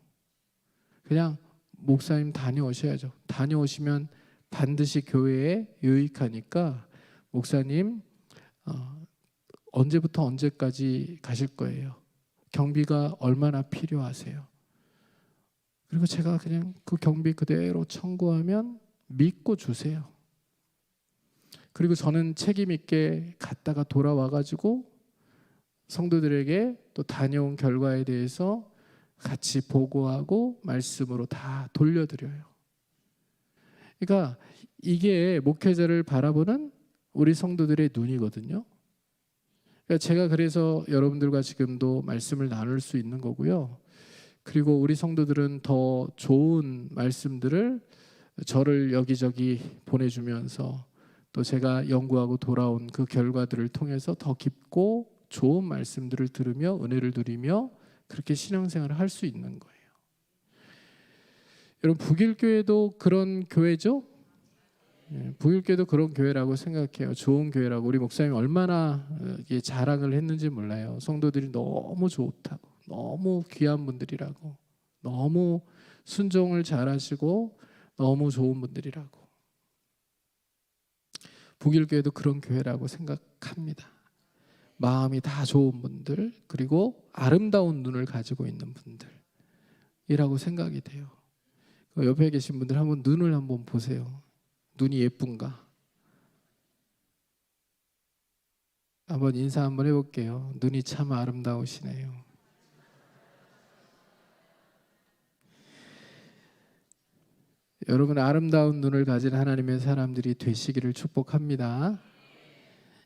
그냥 목사님 다녀오셔야죠. 다녀오시면 반드시 교회에 유익하니까 목사님 언제부터 언제까지 가실 거예요? 경비가 얼마나 필요하세요? 그리고 제가 그냥 그 경비 그대로 청구하면 믿고 주세요. 그리고 저는 책임 있게 갔다가 돌아와가지고 성도들에게 또 다녀온 결과에 대해서 같이 보고하고 말씀으로 다 돌려드려요. 그러니까 이게 목회자를 바라보는 우리 성도들의 눈이거든요. 그러니까 제가 그래서 여러분들과 지금도 말씀을 나눌 수 있는 거고요. 그리고 우리 성도들은 더 좋은 말씀들을 저를 여기저기 보내주면서 또 제가 연구하고 돌아온 그 결과들을 통해서 더 깊고 좋은 말씀들을 들으며 은혜를 누리며 그렇게 신앙생활을 할 수 있는 거예요. 여러분 북일교회도 그런 교회죠? 북일교회도 그런 교회라고 생각해요. 좋은 교회라고. 우리 목사님이 얼마나 자랑을 했는지 몰라요. 성도들이 너무 좋다고, 너무 귀한 분들이라고, 너무 순종을 잘하시고 너무 좋은 분들이라고. 북일교회도 그런 교회라고 생각합니다. 마음이 다 좋은 분들, 그리고 아름다운 눈을 가지고 있는 분들이라고 생각이 돼요. 옆에 계신 분들 한번 눈을 한번 보세요. 눈이 예쁜가? 한번 인사 한번 해볼게요. 눈이 참 아름다우시네요. 여러분 아름다운 눈을 가진 하나님의 사람들이 되시기를 축복합니다.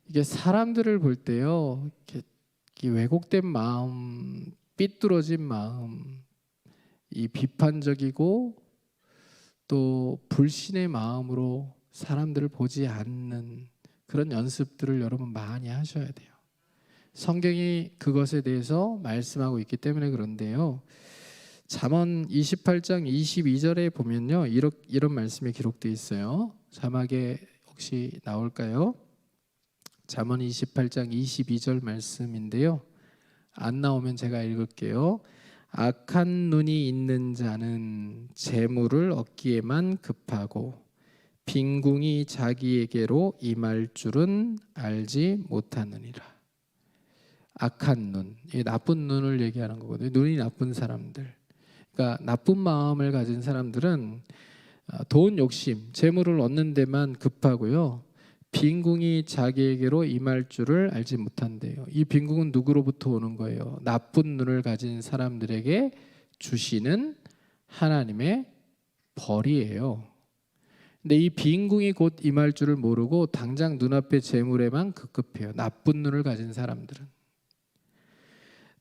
이게 사람들을 볼 때요, 이렇게 왜곡된 마음, 삐뚤어진 마음, 이 비판적이고 또 불신의 마음으로 사람들을 보지 않는 그런 연습들을 여러분 많이 하셔야 돼요. 성경이 그것에 대해서 말씀하고 있기 때문에 그런데요. 잠언 28장 22절에 보면요, 이런 말씀이 기록되어 있어요. 자막에 혹시 나올까요? 잠언 28장 22절 말씀인데요. 안 나오면 제가 읽을게요. 악한 눈이 있는 자는 재물을 얻기에만 급하고 빈궁이 자기에게로 임할 줄은 알지 못하느니라. 악한 눈, 이 나쁜 눈을 얘기하는 거거든요. 눈이 나쁜 사람들, 그러니까 나쁜 마음을 가진 사람들은 돈 욕심, 재물을 얻는 데만 급하고요. 빈궁이 자기에게로 임할 줄을 알지 못한대요. 이 빈궁은 누구로부터 오는 거예요? 나쁜 눈을 가진 사람들에게 주시는 하나님의 벌이에요. 근데 이 빈궁이 곧 임할 줄을 모르고 당장 눈앞의 재물에만 급급해요. 나쁜 눈을 가진 사람들은.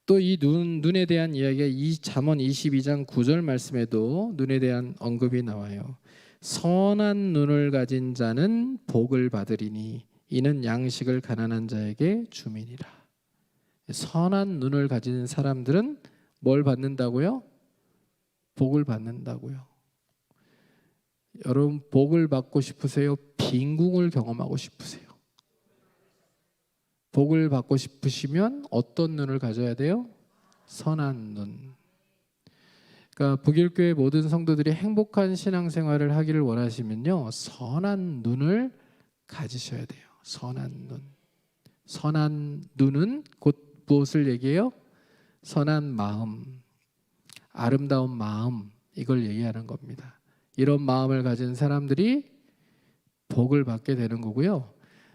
또 이 눈에 대한 이야기가 이 잠언 22장 9절 말씀에도 눈에 대한 언급이 나와요. 선한 눈을 가진 자는 복을 받으리니 이는 양식을 가난한 자에게 주민이라. 선한 눈을 가진 사람들은 뭘 받는다고요? 복을 받는다고요. 여러분 복을 받고 싶으세요? 빈궁을 경험하고 싶으세요? 복을 받고 싶으시면 어떤 눈을 가져야 돼요? 선한 눈. 그러니까 북일교회 모든 성도들이 행복한 신앙생활을 하기를 원하시면요, 선한 눈을 가지셔야 돼요. 선한 눈. 선한 눈은 곧 무엇을 얘기해요? 선한 마음, 아름다운 마음, 이걸 얘기하는 겁니다. 이런 마음을 가진 사람들이 복을 받게 되는 거고요.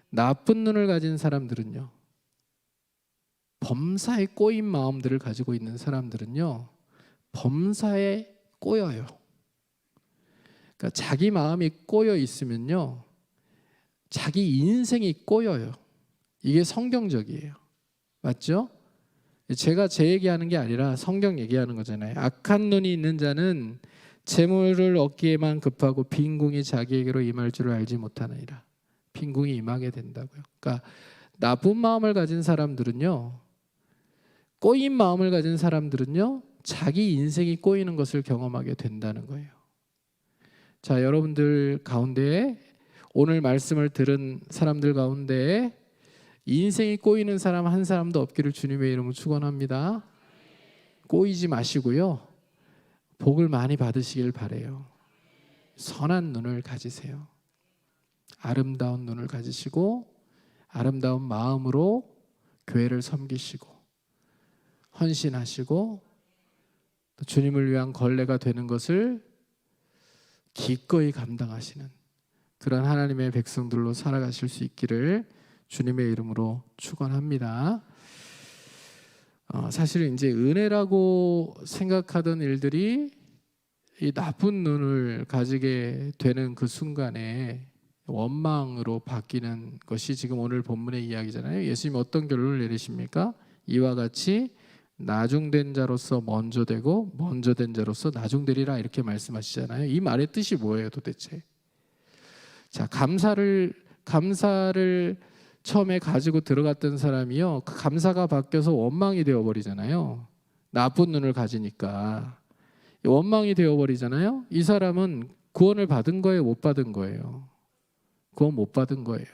나쁜 눈을 가진 사람들은요, 범사에 꼬인 마음들을 가지고 있는 사람들은요, 범사에 꼬여요. 그러니까 자기 마음이 꼬여 있으면요, 자기 인생이 꼬여요. 이게 성경적이에요. 맞죠? 제가 제 얘기하는 게 아니라 성경 얘기하는 거잖아요. 악한 눈이 있는 자는 재물을 얻기에만 급하고 빈궁이 자기에게로 임할 줄을 알지 못하느니라. 빈궁이 임하게 된다고요. 그러니까 나쁜 마음을 가진 사람들은요, 꼬인 마음을 가진 사람들은요, 자기 인생이 꼬이는 것을 경험하게 된다는 거예요. 자, 여러분들 가운데 오늘 말씀을 들은 사람들 가운데 인생이 꼬이는 사람 한 사람도 없기를 주님의 이름으로 축원합니다. 꼬이지 마시고요, 복을 많이 받으시길 바래요. 선한 눈을 가지세요. 아름다운 눈을 가지시고 아름다운 마음으로 교회를 섬기시고 헌신하시고 또 주님을 위한 걸레가 되는 것을 기꺼이 감당하시는 그런 하나님의 백성들로 살아가실 수 있기를 주님의 이름으로 축원합니다. 사실 이제 은혜라고 생각하던 일들이 이 나쁜 눈을 가지게 되는 그 순간에 원망으로 바뀌는 것이 지금 오늘 본문의 이야기잖아요. 예수님 어떤 결론을 내리십니까? 이와 같이 나중된 자로서 먼저 되고 먼저 된 자로서 나중되리라, 이렇게 말씀하시잖아요. 이 말의 뜻이 뭐예요 도대체? 자, 감사를 처음에 가지고 들어갔던 사람이요, 그 감사가 바뀌어서 원망이 되어버리잖아요. 나쁜 눈을 가지니까 원망이 되어버리잖아요. 이 사람은 구원을 받은 거예요, 못 받은 거예요? 구원 못 받은 거예요.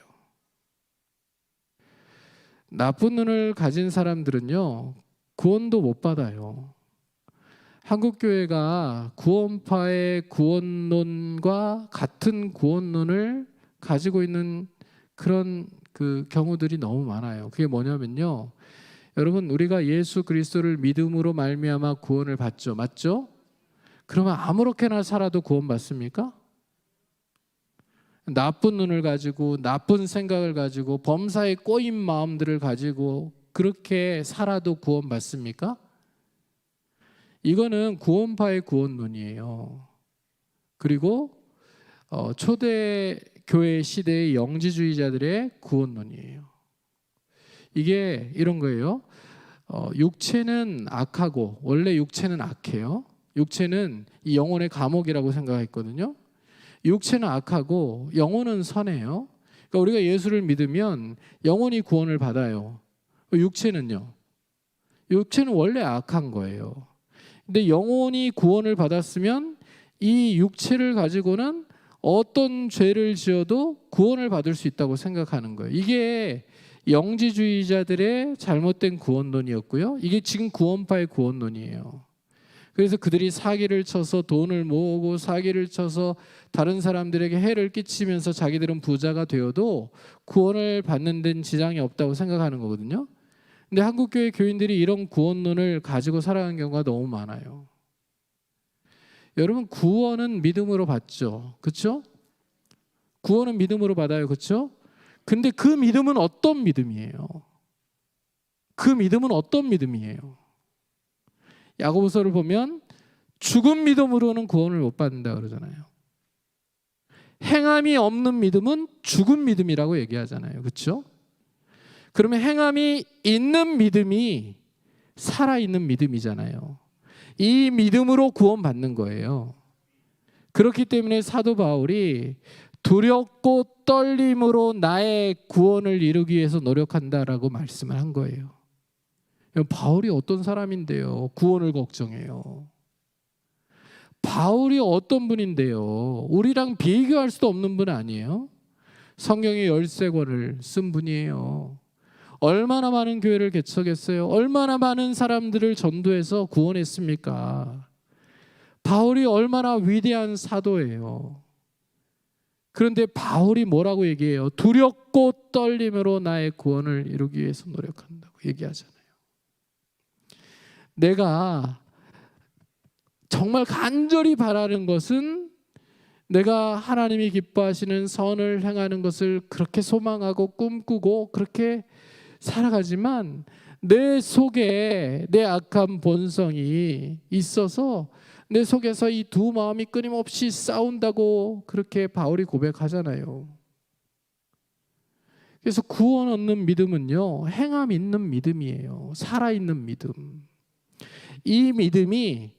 나쁜 눈을 가진 사람들은요, 구원도 못 받아요. 한국교회가 구원파의 구원론과 같은 구원론을 가지고 있는 그런 그 경우들이 너무 많아요. 그게 뭐냐면요, 여러분, 우리가 예수 그리스도를 믿음으로 말미암아 구원을 받죠, 맞죠? 그러면 아무렇게나 살아도 구원 받습니까? 나쁜 눈을 가지고 나쁜 생각을 가지고 범사에 꼬인 마음들을 가지고 그렇게 살아도 구원 받습니까? 이거는 구원파의 구원론이에요. 그리고 초대 교회 시대의 영지주의자들의 구원론이에요. 이게 이런 거예요. 육체는 악하고, 원래 육체는 악해요. 육체는 이 영혼의 감옥이라고 생각했거든요. 육체는 악하고 영혼은 선해요. 그러니까 우리가 예수를 믿으면 영혼이 구원을 받아요. 육체는요, 육체는 원래 악한 거예요. 근데 영혼이 구원을 받았으면 이 육체를 가지고는 어떤 죄를 지어도 구원을 받을 수 있다고 생각하는 거예요. 이게 영지주의자들의 잘못된 구원론이었고요, 이게 지금 구원파의 구원론이에요. 그래서 그들이 사기를 쳐서 돈을 모으고 사기를 쳐서 다른 사람들에게 해를 끼치면서 자기들은 부자가 되어도 구원을 받는 데는 지장이 없다고 생각하는 거거든요. 근데 한국교회 교인들이 이런 구원론을 가지고 살아가는 경우가 너무 많아요. 여러분, 구원은 믿음으로 받죠, 그렇죠? 구원은 믿음으로 받아요, 그렇죠? 근데 그 믿음은 어떤 믿음이에요? 그 믿음은 어떤 믿음이에요? 야고보서를 보면 죽은 믿음으로는 구원을 못 받는다 그러잖아요. 행함이 없는 믿음은 죽은 믿음이라고 얘기하잖아요, 그렇죠? 그러면 행함이 있는 믿음이 살아있는 믿음이잖아요. 이 믿음으로 구원받는 거예요. 그렇기 때문에 사도 바울이 두렵고 떨림으로 나의 구원을 이루기 위해서 노력한다라고 말씀을 한 거예요. 바울이 어떤 사람인데요, 구원을 걱정해요? 바울이 어떤 분인데요? 우리랑 비교할 수도 없는 분 아니에요? 성경의 13권을 쓴 분이에요. 얼마나 많은 교회를 개척했어요? 얼마나 많은 사람들을 전도해서 구원했습니까? 바울이 얼마나 위대한 사도예요. 그런데 바울이 뭐라고 얘기해요? 두렵고 떨림으로 나의 구원을 이루기 위해서 노력한다고 얘기하잖아요. 내가 정말 간절히 바라는 것은 내가 하나님이 기뻐하시는 선을 행하는 것을 그렇게 소망하고 꿈꾸고 그렇게 살아가지만 내 속에 내 악한 본성이 있어서 내 속에서 이 두 마음이 끊임없이 싸운다고 그렇게 바울이 고백하잖아요. 그래서 구원 얻는 믿음은요, 행함 있는 믿음이에요. 살아있는 믿음. 이 믿음이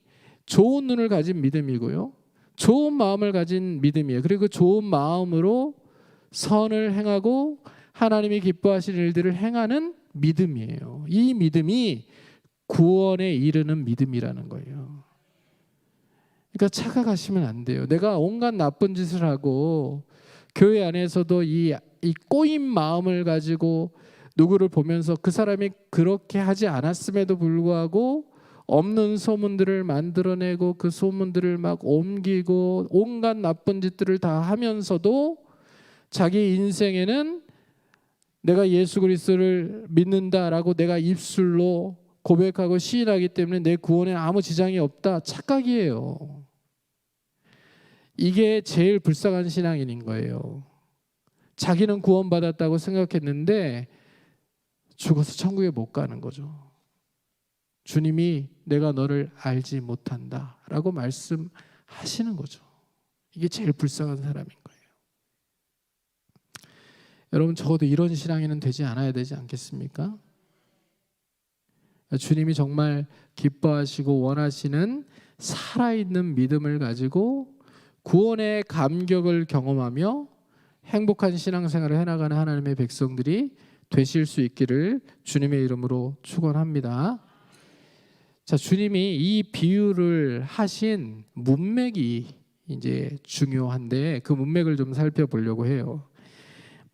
좋은 눈을 가진 믿음이고요, 좋은 마음을 가진 믿음이에요. 그리고 좋은 마음으로 선을 행하고 하나님이 기뻐하시는 일들을 행하는 믿음이에요. 이 믿음이 구원에 이르는 믿음이라는 거예요. 그러니까 착각하시면 안 돼요. 내가 온갖 나쁜 짓을 하고 교회 안에서도 이 꼬인 마음을 가지고 누구를 보면서 그 사람이 그렇게 하지 않았음에도 불구하고 없는 소문들을 만들어내고 그 소문들을 막 옮기고 온갖 나쁜 짓들을 다 하면서도 자기 인생에는 내가 예수 그리스도를 믿는다라고 내가 입술로 고백하고 시인하기 때문에 내 구원에 아무 지장이 없다. 착각이에요. 이게 제일 불쌍한 신앙인인 거예요. 자기는 구원받았다고 생각했는데 죽어서 천국에 못 가는 거죠. 주님이 내가 너를 알지 못한다 라고 말씀하시는 거죠. 이게 제일 불쌍한 사람인 거예요. 여러분, 적어도 이런 신앙인은 되지 않아야 되지 않겠습니까? 주님이 정말 기뻐하시고 원하시는 살아있는 믿음을 가지고 구원의 감격을 경험하며 행복한 신앙생활을 해나가는 하나님의 백성들이 되실 수 있기를 주님의 이름으로 축원합니다. 자, 주님이 이 비유를 하신 문맥이 이제 중요한데 그 문맥을 좀 살펴보려고 해요.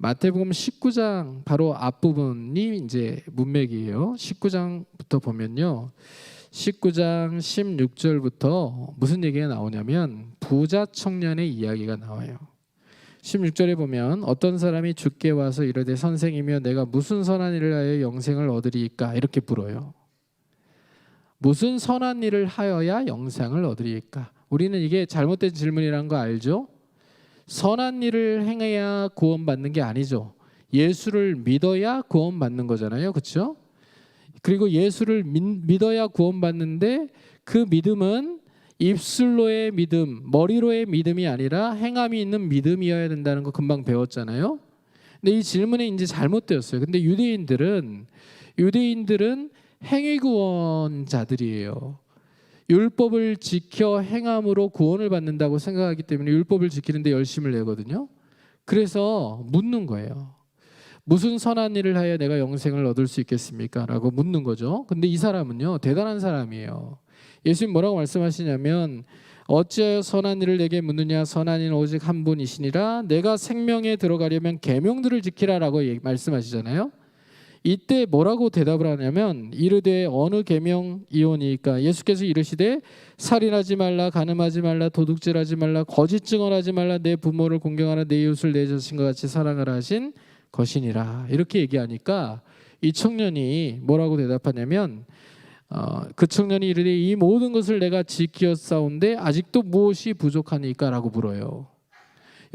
마태복음 19장 바로 앞부분이 이제 문맥이에요. 19장부터 보면요, 19장 16절부터 무슨 얘기가 나오냐면 부자 청년의 이야기가 나와요. 16절에 보면 어떤 사람이 주께 와서 이르되 선생이며 내가 무슨 선한 일을 하여 영생을 얻으리이까 이렇게 물어요. 무슨 선한 일을 하여야 영생을 얻으리이까? 우리는 이게 잘못된 질문이라는 거 알죠? 선한 일을 행해야 구원받는 게 아니죠. 예수를 믿어야 구원받는 거잖아요. 그렇죠? 그리고 예수를 믿어야 구원받는데 그 믿음은 입술로의 믿음, 머리로의 믿음이 아니라 행함이 있는 믿음이어야 된다는 거 금방 배웠잖아요. 근데 이 질문이 이제 잘못되었어요. 근데 유대인들은 행위구원자들이에요. 율법을 지켜 행함으로 구원을 받는다고 생각하기 때문에 율법을 지키는데 열심을 내거든요. 그래서 묻는 거예요. 무슨 선한 일을 하여 내가 영생을 얻을 수 있겠습니까? 라고 묻는 거죠. 근데 이 사람은요, 대단한 사람이에요. 예수님 뭐라고 말씀하시냐면 어찌하여 선한 일을 내게 묻느냐? 선한 이는 오직 한 분이시니라. 내가 생명에 들어가려면 계명들을 지키라라고 말씀하시잖아요. 이때 뭐라고 대답을 하냐면 이르되 어느 계명이오니까? 예수께서 이르시되 살인하지 말라, 간음하지 말라, 도둑질하지 말라, 거짓 증언하지 말라, 내 부모를 공경하라, 내 이웃을 내 자신과 같이 사랑하라 하신 것이니라. 이렇게 얘기하니까 이 청년이 뭐라고 대답하냐면 그 청년이 이르되 이 모든 것을 내가 지키었사온데 아직도 무엇이 부족하니까? 라고 물어요.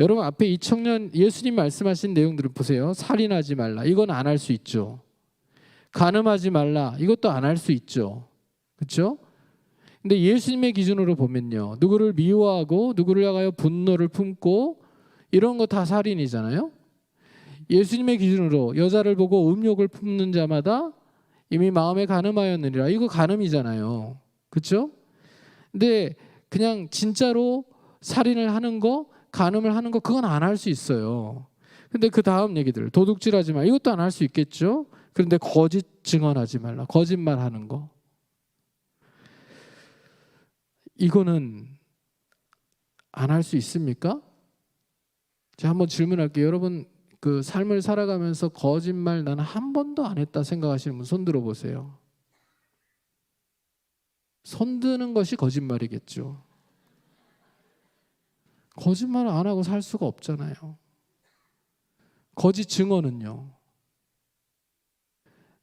여러분, 앞에 이 청년 예수님 말씀하신 내용들을 보세요. 살인하지 말라, 이건 안 할 수 있죠. 간음하지 말라, 이것도 안 할 수 있죠. 그렇죠? 근데 예수님의 기준으로 보면요, 누구를 미워하고 누구를 향하여 분노를 품고 이런 거 다 살인이잖아요. 예수님의 기준으로 여자를 보고 음욕을 품는 자마다 이미 마음에 간음하였느니라, 이거 간음이잖아요. 그렇죠? 근데 그냥 진짜로 살인을 하는 거, 간음을 하는 거, 그건 안 할 수 있어요. 근데 그 다음 얘기들, 도둑질하지 마, 이것도 안 할 수 있겠죠. 그런데 거짓 증언하지 말라, 거짓말하는 거, 이거는 안 할 수 있습니까? 제가 한번 질문할게요. 여러분 그 삶을 살아가면서 거짓말 나는 한 번도 안 했다 생각하시는 분 손 들어보세요. 손 드는 것이 거짓말이겠죠. 거짓말을 안 하고 살 수가 없잖아요. 거짓 증언은요.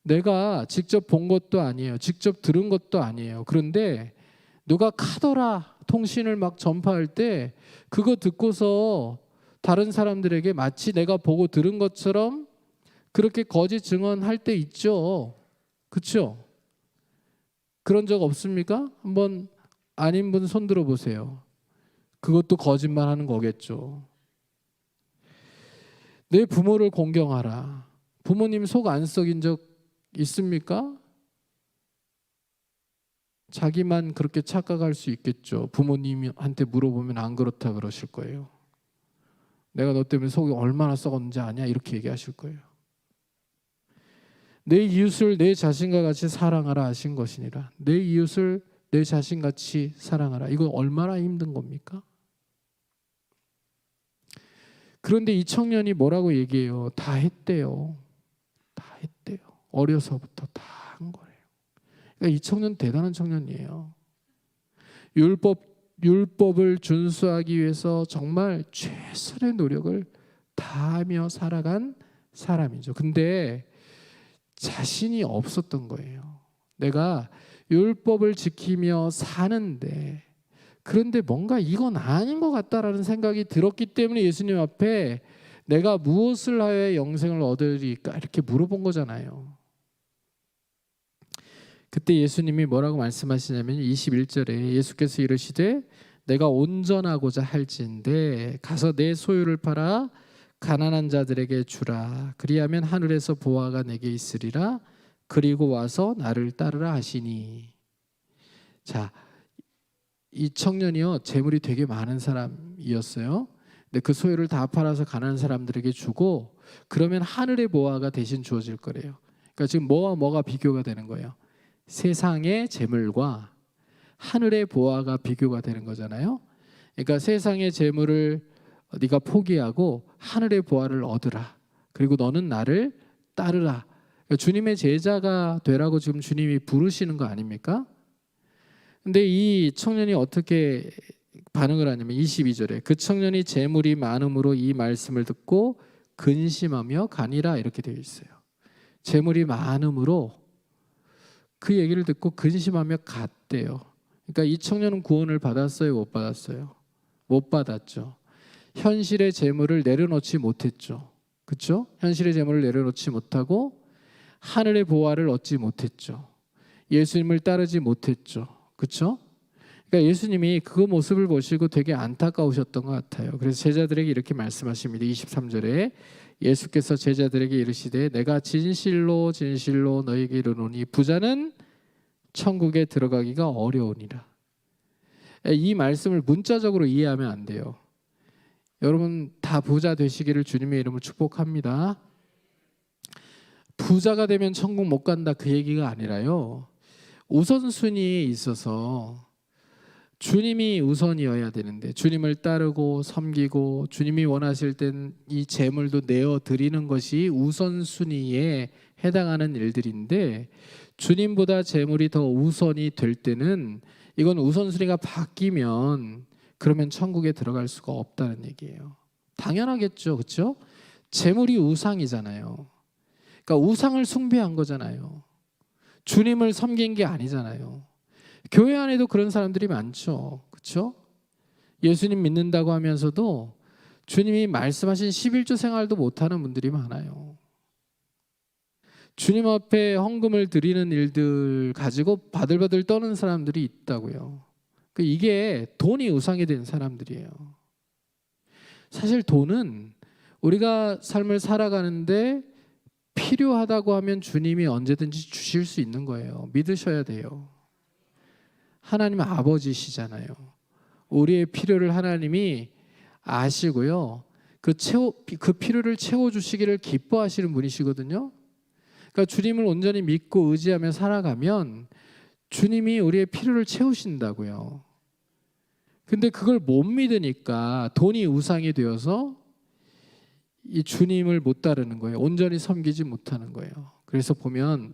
내가 직접 본 것도 아니에요. 직접 들은 것도 아니에요. 그런데 누가 카더라 통신을 막 전파할 때 그거 듣고서 다른 사람들에게 마치 내가 보고 들은 것처럼 그렇게 거짓 증언할 때 있죠. 그렇죠? 그런 적 없습니까? 한번 아닌 분 손 들어보세요. 그것도 거짓말하는 거겠죠. 내 부모를 공경하라. 부모님 속 안 썩인 적 있습니까? 자기만 그렇게 착각할 수 있겠죠. 부모님한테 물어보면 안 그렇다 그러실 거예요. 내가 너 때문에 속이 얼마나 썩었는지 아냐? 이렇게 얘기하실 거예요. 내 이웃을 내 자신과 같이 사랑하라 하신 것이니라. 내 이웃을 내 자신같이 사랑하라. 이거 얼마나 힘든 겁니까? 그런데 이 청년이 뭐라고 얘기해요? 다 했대요. 다 했대요. 어려서부터 다 한 거예요. 그러니까 이 청년 대단한 청년이에요. 율법을 준수하기 위해서 정말 최선의 노력을 다하며 살아간 사람이죠. 근데 자신이 없었던 거예요. 내가 율법을 지키며 사는데 그런데 뭔가 이건 아닌 것 같다라는 생각이 들었기 때문에 예수님 앞에 내가 무엇을 하여야 영생을 얻으리까 이렇게 물어본 거잖아요. 그때 예수님이 뭐라고 말씀하시냐면 21절에 예수께서 이르시되 내가 온전하고자 할진대 가서 내 소유를 팔아 가난한 자들에게 주라. 그리하면 하늘에서 보화가 내게 있으리라. 그리고 와서 나를 따르라 하시니. 자, 이 청년이요 재물이 되게 많은 사람이었어요. 근데 그 소유를 다 팔아서 가난한 사람들에게 주고 그러면 하늘의 보화가 대신 주어질 거래요. 그러니까 지금 뭐와 뭐가 비교가 되는 거예요? 세상의 재물과 하늘의 보화가 비교가 되는 거잖아요. 그러니까 세상의 재물을 네가 포기하고 하늘의 보화를 얻으라. 그리고 너는 나를 따르라. 그러니까 주님의 제자가 되라고 지금 주님이 부르시는 거 아닙니까? 근데 이 청년이 어떻게 반응을 하냐면 22절에 그 청년이 재물이 많음으로 이 말씀을 듣고 근심하며 가니라 이렇게 되어 있어요. 재물이 많음으로 그 얘기를 듣고 근심하며 갔대요. 그러니까 이 청년은 구원을 받았어요, 못 받았어요? 못 받았죠. 현실의 재물을 내려놓지 못했죠. 그렇죠? 현실의 재물을 내려놓지 못하고 하늘의 보화를 얻지 못했죠. 예수님을 따르지 못했죠. 그렇죠? 그러니까 예수님이 그 모습을 보시고 되게 안타까우셨던 것 같아요. 그래서 제자들에게 이렇게 말씀하십니다. 23절에 예수께서 제자들에게 이르시되 내가 진실로 진실로 너희에게 이르노니 부자는 천국에 들어가기가 어려우니라. 이 말씀을 문자적으로 이해하면 안 돼요. 여러분 다 부자 되시기를 주님의 이름으로 축복합니다. 부자가 되면 천국 못 간다 그 얘기가 아니라요. 우선순위에 있어서 주님이 우선이어야 되는데 주님을 따르고 섬기고 주님이 원하실 땐 이 재물도 내어드리는 것이 우선순위에 해당하는 일들인데 주님보다 재물이 더 우선이 될 때는 이건 우선순위가 바뀌면 그러면 천국에 들어갈 수가 없다는 얘기예요. 당연하겠죠. 그렇죠? 재물이 우상이잖아요. 그러니까 우상을 숭배한 거잖아요. 주님을 섬긴 게 아니잖아요. 교회 안에도 그런 사람들이 많죠. 그렇죠? 예수님 믿는다고 하면서도 주님이 말씀하신 11조 생활도 못하는 분들이 많아요. 주님 앞에 헌금을 드리는 일들 가지고 바들바들 떠는 사람들이 있다고요. 이게 돈이 우상이 된 사람들이에요. 사실 돈은 우리가 삶을 살아가는데 필요하다고 하면 주님이 언제든지 주실 수 있는 거예요. 믿으셔야 돼요. 하나님 아버지시잖아요. 우리의 필요를 하나님이 아시고요. 그 필요를 채워주시기를 기뻐하시는 분이시거든요. 그러니까 주님을 온전히 믿고 의지하며 살아가면 주님이 우리의 필요를 채우신다고요. 근데 그걸 못 믿으니까 돈이 우상이 되어서 이 주님을 못 따르는 거예요. 온전히 섬기지 못하는 거예요. 그래서 보면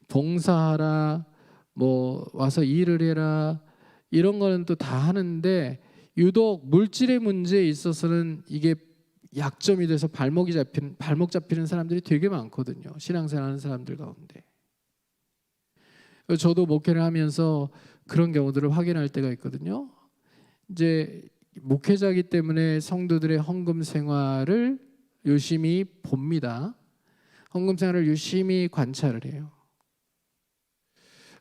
봉사하라, 뭐 와서 일을 해라, 이런 거는 또 다 하는데 유독 물질의 문제에 있어서는 이게 약점이 돼서 발목 잡히는 사람들이 되게 많거든요. 신앙생활하는 사람들 가운데. 저도 목회를 하면서 그런 경우들을 확인할 때가 있거든요. 이제 목회자이기 때문에 성도들의 헌금 생활을 유심히 봅니다. 헌금 생활을 유심히 관찰을 해요.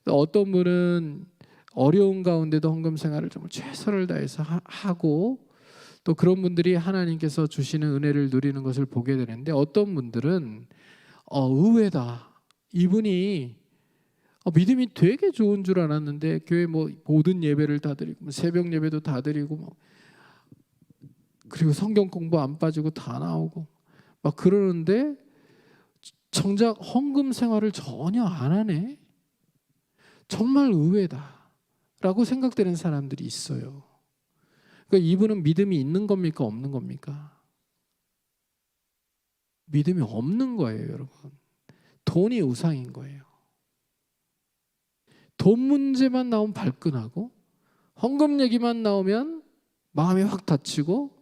어떤 분은 어려운 가운데도 헌금 생활을 정말 최선을 다해서 하고, 또 그런 분들이 하나님께서 주시는 은혜를 누리는 것을 보게 되는데, 어떤 분들은 의외다. 이분이 믿음이 되게 좋은 줄 알았는데 교회 뭐 모든 예배를 다 드리고 새벽 예배도 다 드리고 그리고 성경 공부 안 빠지고 다 나오고 막 그러는데 정작 헌금 생활을 전혀 안 하네. 정말 의외다라고 생각되는 사람들이 있어요. 그러니까 이분은 믿음이 있는 겁니까, 없는 겁니까? 믿음이 없는 거예요, 여러분. 돈이 우상인 거예요. 돈 문제만 나오면 발끈하고, 헌금 얘기만 나오면 마음이 확 다치고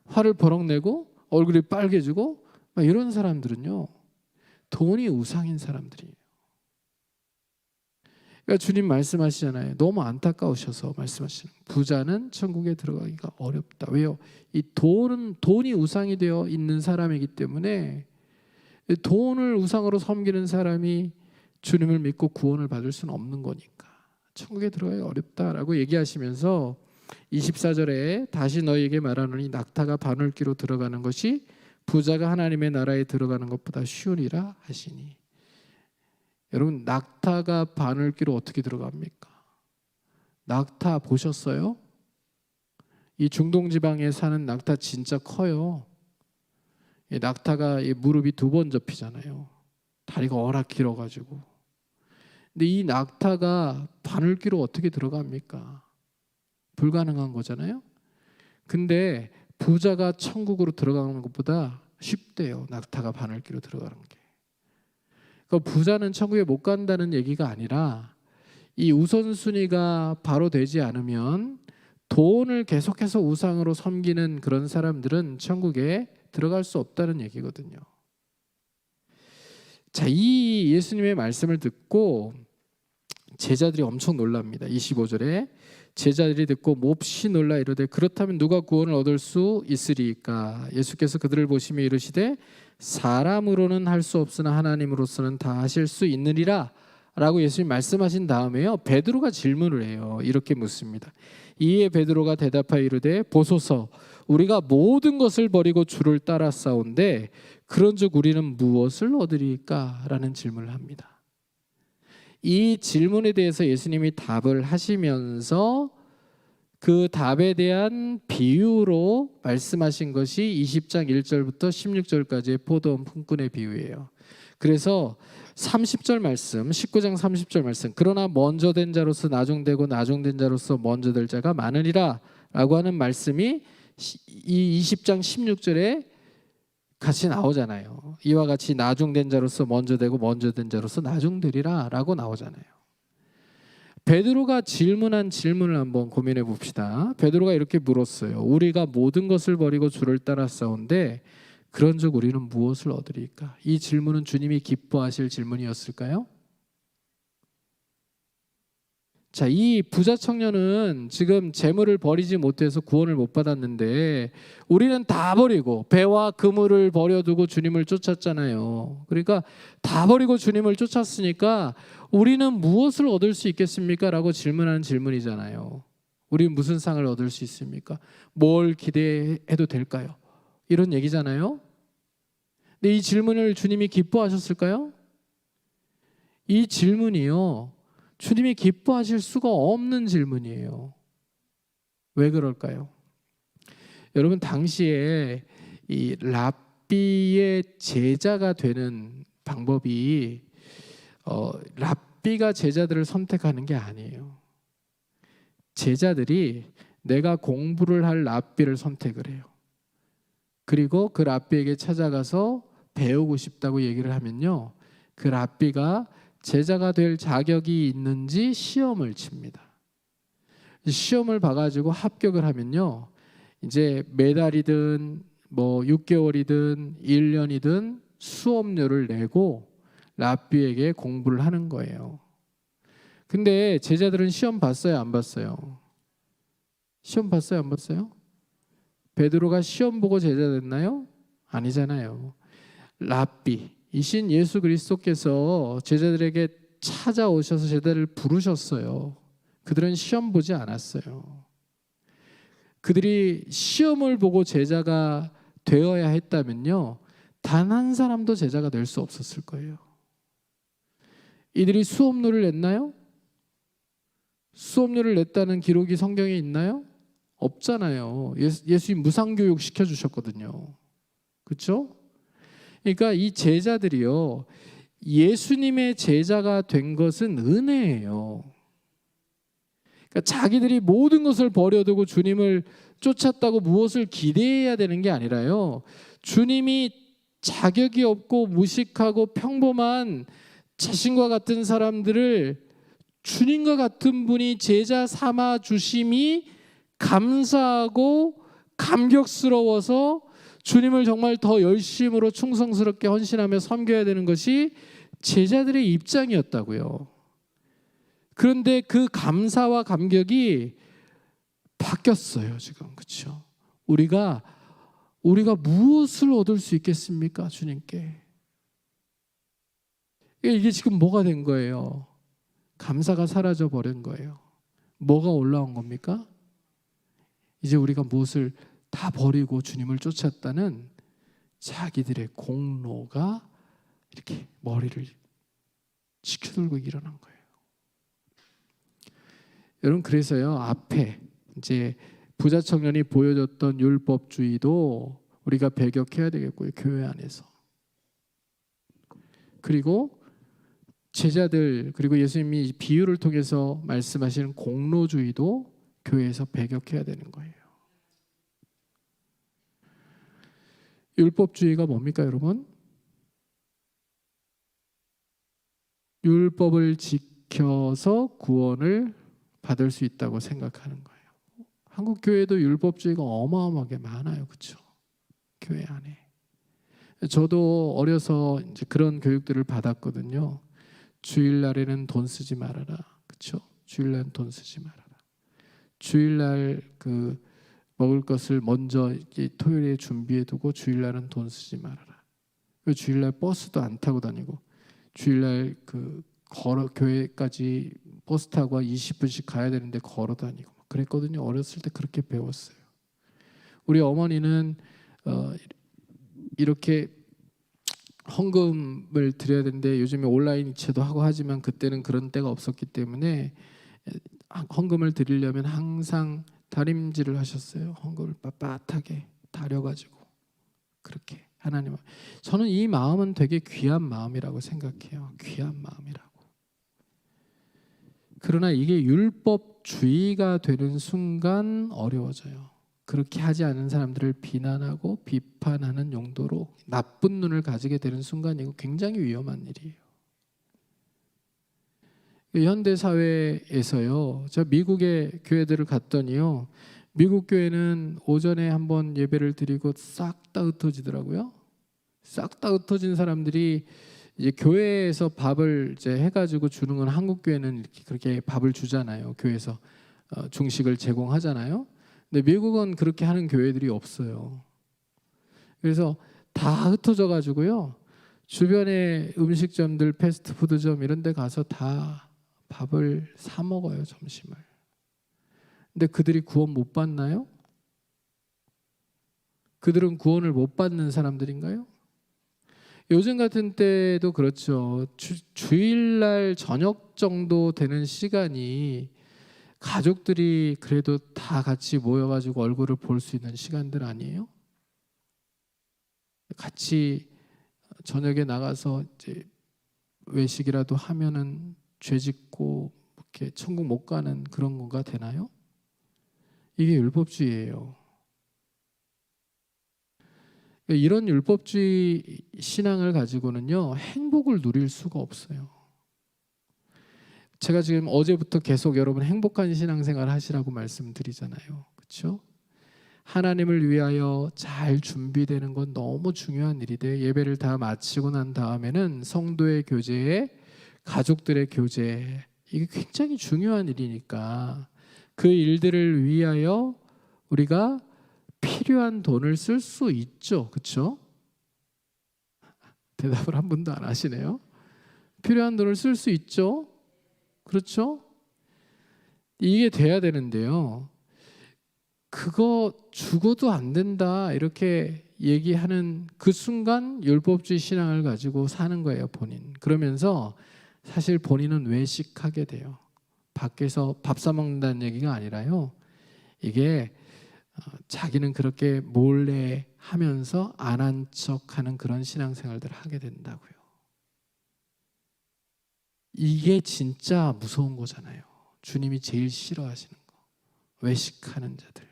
화를 버럭 내고 얼굴이 빨개지고, 막 이런 사람들은요, 돈이 우상인 사람들이에요. 그러니까 주님 말씀하시잖아요. 너무 안타까우셔서 말씀하시는, 부자는 천국에 들어가기가 어렵다. 왜요? 이 돈이 우상이 되어 있는 사람이기 때문에, 돈을 우상으로 섬기는 사람이 주님을 믿고 구원을 받을 수는 없는 거니까 천국에 들어가기 어렵다라고 얘기하시면서 24절에 다시 너희에게 말하노니 낙타가 바늘귀로 들어가는 것이 부자가 하나님의 나라에 들어가는 것보다 쉬우니라 하시니. 여러분, 낙타가 바늘귀로 어떻게 들어갑니까? 낙타 보셨어요? 이 중동 지방에 사는 낙타 진짜 커요. 이 낙타가 이 무릎이 2번 접히잖아요. 다리가 워낙 길어가지고. 근데 이 낙타가 바늘귀로 어떻게 들어갑니까? 불가능한 거잖아요. 근데 부자가 천국으로 들어가는 것보다 쉽대요. 낙타가 바늘귀로 들어가는 게. 그러니까 부자는 천국에 못 간다는 얘기가 아니라, 이 우선순위가 바로 되지 않으면 돈을 계속해서 우상으로 섬기는 그런 사람들은 천국에 들어갈 수 없다는 얘기거든요. 자, 이 예수님의 말씀을 듣고 제자들이 엄청 놀랍니다. 25절에 제자들이 듣고 몹시 놀라 이르되 그렇다면 누가 구원을 얻을 수 있으리까? 예수께서 그들을 보시며 이르시되 사람으로는 할 수 없으나 하나님으로서는 다 하실 수 있느니라 라고 예수님 말씀하신 다음에요, 베드로가 질문을 해요. 이렇게 묻습니다. 이에 베드로가 대답하여 이르되 보소서, 우리가 모든 것을 버리고 주를 따랐사온데 그런즉 우리는 무엇을 얻으리까? 라는 질문을 합니다. 이 질문에 대해서 예수님이 답을 하시면서 그 답에 대한 비유로 말씀하신 것이 20장 1절부터 16절까지의 포도원 품꾼의 비유예요. 그래서 30절 말씀, 19장 30절 말씀, 그러나 먼저 된 자로서 나중되고 나중된 자로서 먼저 될 자가 많으리라 라고 하는 말씀이 이 20장 16절에 같이 나오잖아요. 이와 같이 나중된 자로서 먼저 되고 먼저 된 자로서 나중되리라 라고 나오잖아요. 베드로가 질문한 질문을 한번 고민해 봅시다. 베드로가 이렇게 물었어요. 우리가 모든 것을 버리고 주를 따랐사온데 그런즉 우리는 무엇을 얻으리까? 이 질문은 주님이 기뻐하실 질문이었을까요? 자, 이 부자 청년은 지금 재물을 버리지 못해서 구원을 못 받았는데 우리는 다 버리고 배와 그물을 버려두고 주님을 쫓았잖아요. 그러니까 다 버리고 주님을 쫓았으니까 우리는 무엇을 얻을 수 있겠습니까? 라고 질문하는 질문이잖아요. 우리는 무슨 상을 얻을 수 있습니까? 뭘 기대해도 될까요? 이런 얘기잖아요. 근데 이 질문을 주님이 기뻐하셨을까요? 이 질문이요, 주님이 기뻐하실 수가 없는 질문이에요. 왜 그럴까요? 여러분, 당시에 이 랍비의 제자가 되는 방법이 랍비가 제자들을 선택하는 게 아니에요. 제자들이 내가 공부를 할 랍비를 선택을 해요. 그리고 그 랍비에게 찾아가서 배우고 싶다고 얘기를 하면요, 그 랍비가 제자가 될 자격이 있는지 시험을 칩니다. 시험을 봐가지고 합격을 하면요, 이제 매달이든 뭐 6개월이든 1년이든 수업료를 내고 랍비에게 공부를 하는 거예요. 근데 제자들은 시험 봤어요, 안 봤어요? 시험 봤어요, 안 봤어요? 베드로가 시험 보고 제자 됐나요? 아니잖아요. 랍비이신 예수 그리스도께서 제자들에게 찾아오셔서 제자들을 부르셨어요. 그들은 시험 보지 않았어요. 그들이 시험을 보고 제자가 되어야 했다면요, 단 한 사람도 제자가 될 수 없었을 거예요. 이들이 수업료를 냈나요? 수업료를 냈다는 기록이 성경에 있나요? 없잖아요. 예수님 무상교육 시켜주셨거든요. 그렇죠? 그러니까 이 제자들이요, 예수님의 제자가 된 것은 은혜예요. 그러니까 자기들이 모든 것을 버려두고 주님을 쫓았다고 무엇을 기대해야 되는 게 아니라요, 주님이 자격이 없고 무식하고 평범한 자신과 같은 사람들을 주님과 같은 분이 제자 삼아 주심이 감사하고 감격스러워서 주님을 정말 더 열심으로 충성스럽게 헌신하며 섬겨야 되는 것이 제자들의 입장이었다고요. 그런데 그 감사와 감격이 바뀌었어요, 지금. 그렇죠? 우리가 무엇을 얻을 수 있겠습니까, 주님께? 이게 지금 뭐가 된 거예요? 감사가 사라져 버린 거예요. 뭐가 올라온 겁니까? 이제 우리가 무엇을 다 버리고 주님을 쫓았다는 자기들의 공로가 이렇게 머리를 치켜들고 일어난 거예요. 여러분, 그래서요, 앞에 이제 부자 청년이 보여줬던 율법주의도 우리가 배격해야 되겠고요, 교회 안에서. 그리고 제자들, 그리고 예수님이 비유를 통해서 말씀하시는 공로주의도 교회에서 배격해야 되는 거예요. 율법주의가 뭡니까, 여러분? 율법을 지켜서 구원을 받을 수 있다고 생각하는 거예요. 한국 교회도 율법주의가 어마어마하게 많아요, 그렇죠? 교회 안에. 저도 어려서 이제 그런 교육들을 받았거든요. 주일날에는 돈 쓰지 말아라, 그렇죠? 주일날 돈 쓰지 말아라. 주일날 그 먹을 것을 먼저 토요일에 준비해두고 주일날은 돈 쓰지 말아라. 주일날 버스도 안 타고 다니고, 주일날 그 걸어 교회까지 버스 타고 20분씩 가야 되는데 걸어 다니고 그랬거든요. 어렸을 때 그렇게 배웠어요. 우리 어머니는 이렇게 헌금을 드려야 되는데, 요즘에 온라인 이체도 하고 하지만 그때는 그런 때가 없었기 때문에 헌금을 드리려면 항상 다림질을 하셨어요. 헌금을 빳빳하게 다려가지고 그렇게 하나님. 저는 이 마음은 되게 귀한 마음이라고 생각해요. 귀한 마음이라고. 그러나 이게 율법주의가 되는 순간 어려워져요. 그렇게 하지 않은 사람들을 비난하고 비판하는 용도로 나쁜 눈을 가지게 되는 순간이고 굉장히 위험한 일이에요. 현대 사회에서요, 제가 미국의 교회들을 갔더니요, 미국 교회는 오전에 한번 예배를 드리고 싹 다 흩어지더라고요. 싹 다 흩어진 사람들이 이제 교회에서 밥을 이제 해가지고 주는 건, 한국 교회는 이렇게 그렇게 밥을 주잖아요. 교회에서 중식을 제공하잖아요. 근데 미국은 그렇게 하는 교회들이 없어요. 그래서 다 흩어져 가지고요, 주변에 음식점들, 패스트푸드점 이런 데 가서 다 밥을 사 먹어요, 점심을. 근데 그들이 구원 못 받나요? 그들은 구원을 못 받는 사람들인가요? 요즘 같은 때도 그렇죠. 주일날 저녁 정도 되는 시간이 가족들이 그래도 다 같이 모여가지고 얼굴을 볼 수 있는 시간들 아니에요? 같이 저녁에 나가서 이제 외식이라도 하면은 죄 짓고 이렇게 천국 못 가는 그런 건가 되나요? 이게 율법주의예요. 이런 율법주의 신앙을 가지고는요, 행복을 누릴 수가 없어요. 제가 지금 어제부터 계속 여러분 행복한 신앙생활 하시라고 말씀드리잖아요. 그렇죠? 하나님을 위하여 잘 준비되는 건 너무 중요한 일인데, 예배를 다 마치고 난 다음에는 성도의 교제에, 가족들의 교제, 이게 굉장히 중요한 일이니까 그 일들을 위하여 우리가 필요한 돈을 쓸 수 있죠. 그렇죠? 대답을 한 분도 안 하시네요. 필요한 돈을 쓸 수 있죠. 그렇죠? 이게 돼야 되는데요. 그거 죽어도 안 된다 이렇게 얘기하는 그 순간 율법주의 신앙을 가지고 사는 거예요, 본인. 그러면서 사실 본인은 외식하게 돼요. 밖에서 밥 사 먹는다는 얘기가 아니라요. 이게 자기는 그렇게 몰래 하면서 안 한 척하는 그런 신앙생활들을 하게 된다고요. 이게 진짜 무서운 거잖아요. 주님이 제일 싫어하시는 거. 외식하는 자들.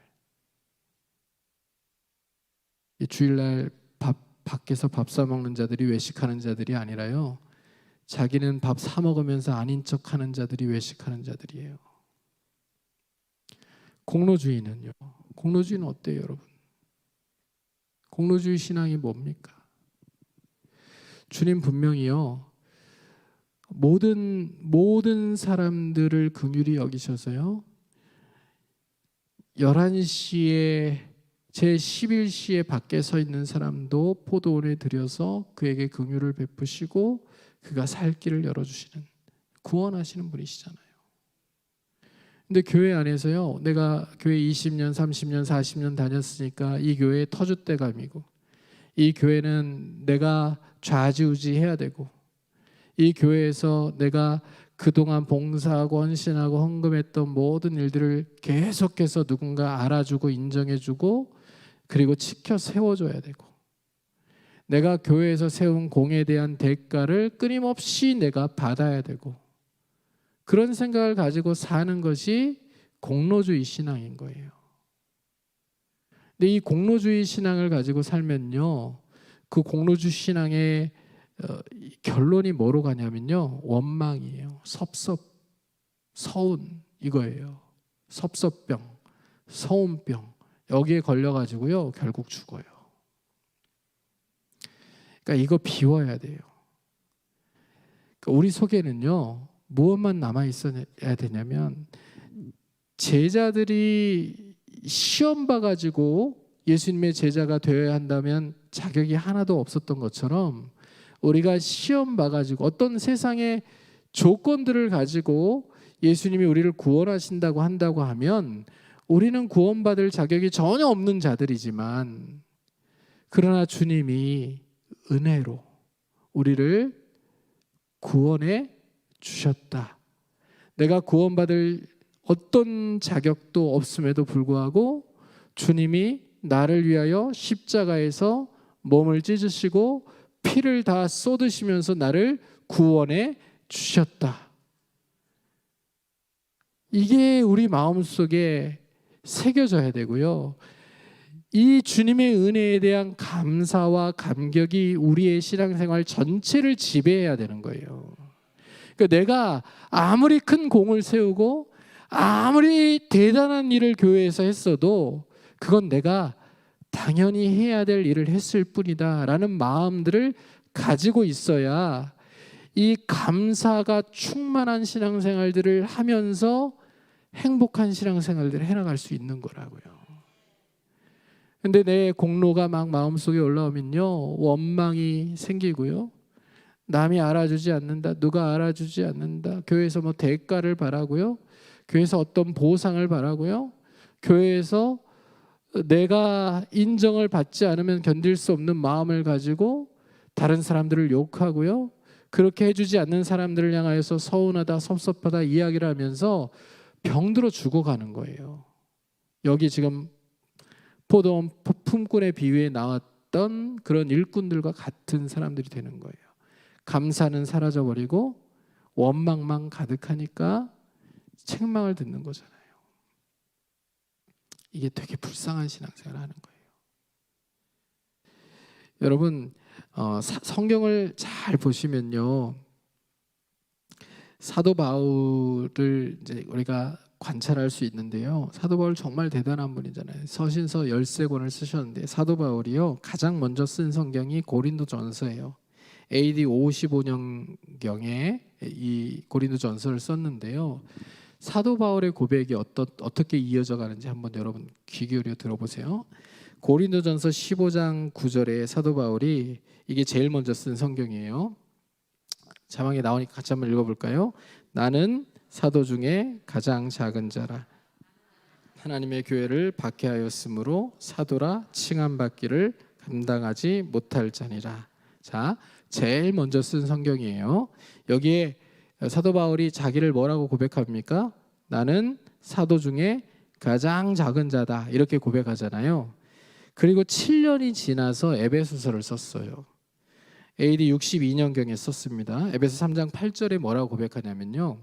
주일날 밖에서 밥 사 먹는 자들이 외식하는 자들이 아니라요. 자기는 밥 사 먹으면서 아닌 척하는 자들이 외식하는 자들이에요. 공로주의는요. 공로주의는 어때요, 여러분? 공로주의 신앙이 뭡니까? 주님 분명히요. 모든 사람들을 긍휼히 여기셔서요. 11시에 제11시에 밖에 서 있는 사람도 포도원에 들여서 그에게 긍휼을 베푸시고 그가 살 길을 열어주시는, 구원하시는 분이시잖아요. 근데 교회 안에서요, 내가 교회 20년, 30년, 40년 다녔으니까 이 교회의 터줏대감이고, 이 교회는 내가 좌지우지해야 되고, 이 교회에서 내가 그동안 봉사하고 헌신하고 헌금했던 모든 일들을 계속해서 누군가 알아주고 인정해주고 그리고 지켜 세워줘야 되고, 내가 교회에서 세운 공에 대한 대가를 끊임없이 내가 받아야 되고, 그런 생각을 가지고 사는 것이 공로주의 신앙인 거예요. 근데 이 공로주의 신앙을 가지고 살면요, 그 공로주의 신앙의 결론이 뭐로 가냐면요, 원망이에요. 서운 이거예요. 섭섭병, 서운병, 여기에 걸려가지고요 결국 죽어요. 그러니까 이거 비워야 돼요. 그러니까 우리 속에는요 무엇만 남아 있어야 되냐면, 제자들이 시험 봐가지고 예수님의 제자가 되어야 한다면 자격이 하나도 없었던 것처럼, 우리가 시험 봐가지고 어떤 세상의 조건들을 가지고 예수님이 우리를 구원하신다고 한다고 하면 우리는 구원받을 자격이 전혀 없는 자들이지만, 그러나 주님이 은혜로 우리를 구원해 주셨다. 내가 구원받을 어떤 자격도 없음에도 불구하고 주님이 나를 위하여 십자가에서 몸을 찢으시고 피를 다 쏟으시면서 나를 구원해 주셨다. 이게 우리 마음속에 새겨져야 되고요. 이 주님의 은혜에 대한 감사와 감격이 우리의 신앙생활 전체를 지배해야 되는 거예요. 그러니까 내가 아무리 큰 공을 세우고 아무리 대단한 일을 교회에서 했어도 그건 내가 당연히 해야 될 일을 했을 뿐이다 라는 마음들을 가지고 있어야 이 감사가 충만한 신앙생활들을 하면서 행복한 신앙생활들을 해나갈 수 있는 거라고요. 근데 내 공로가 막 마음속에 올라오면요 원망이 생기고요, 남이 알아주지 않는다, 누가 알아주지 않는다, 교회에서 뭐 대가를 바라고요, 교회에서 어떤 보상을 바라고요, 교회에서 내가 인정을 받지 않으면 견딜 수 없는 마음을 가지고 다른 사람들을 욕하고요, 그렇게 해주지 않는 사람들을 향하여서 서운하다, 섭섭하다 이야기를 하면서 병들어 죽어가는 거예요. 여기 지금 포도원 품꾼의 비유에 나왔던 그런 일꾼들과 같은 사람들이 되는 거예요. 감사는 사라져버리고 원망만 가득하니까 책망을 듣는 거잖아요. 이게 되게 불쌍한 신앙생활을 하는 거예요. 여러분 성경을 잘 보시면요, 사도 바울을 이제 우리가 관찰할 수 있는데요. 사도 바울 정말 대단한 분이잖아요. 서신서 13권을 쓰셨는데 사도 바울이요 가장 먼저 쓴 성경이 고린도전서예요. AD 55년경에 이 고린도전서를 썼는데요. 사도 바울의 고백이 어떻게 이어져 가는지 한번 여러분 귀 기울여 들어보세요. 고린도전서 15장 9절에 사도 바울이, 이게 제일 먼저 쓴 성경이에요. 자막에 나오니까 같이 한번 읽어볼까요? 나는 사도 중에 가장 작은 자라. 하나님의 교회를 박해하였으므로 사도라 칭함받기를 감당하지 못할 자니라. 자, 제일 먼저 쓴 성경이에요. 여기에 사도 바울이 자기를 뭐라고 고백합니까? 나는 사도 중에 가장 작은 자다, 이렇게 고백하잖아요. 그리고 7년이 지나서 에베소서를 썼어요. AD 62년경에 썼습니다. 에베소 3장 8절에 뭐라고 고백하냐면요,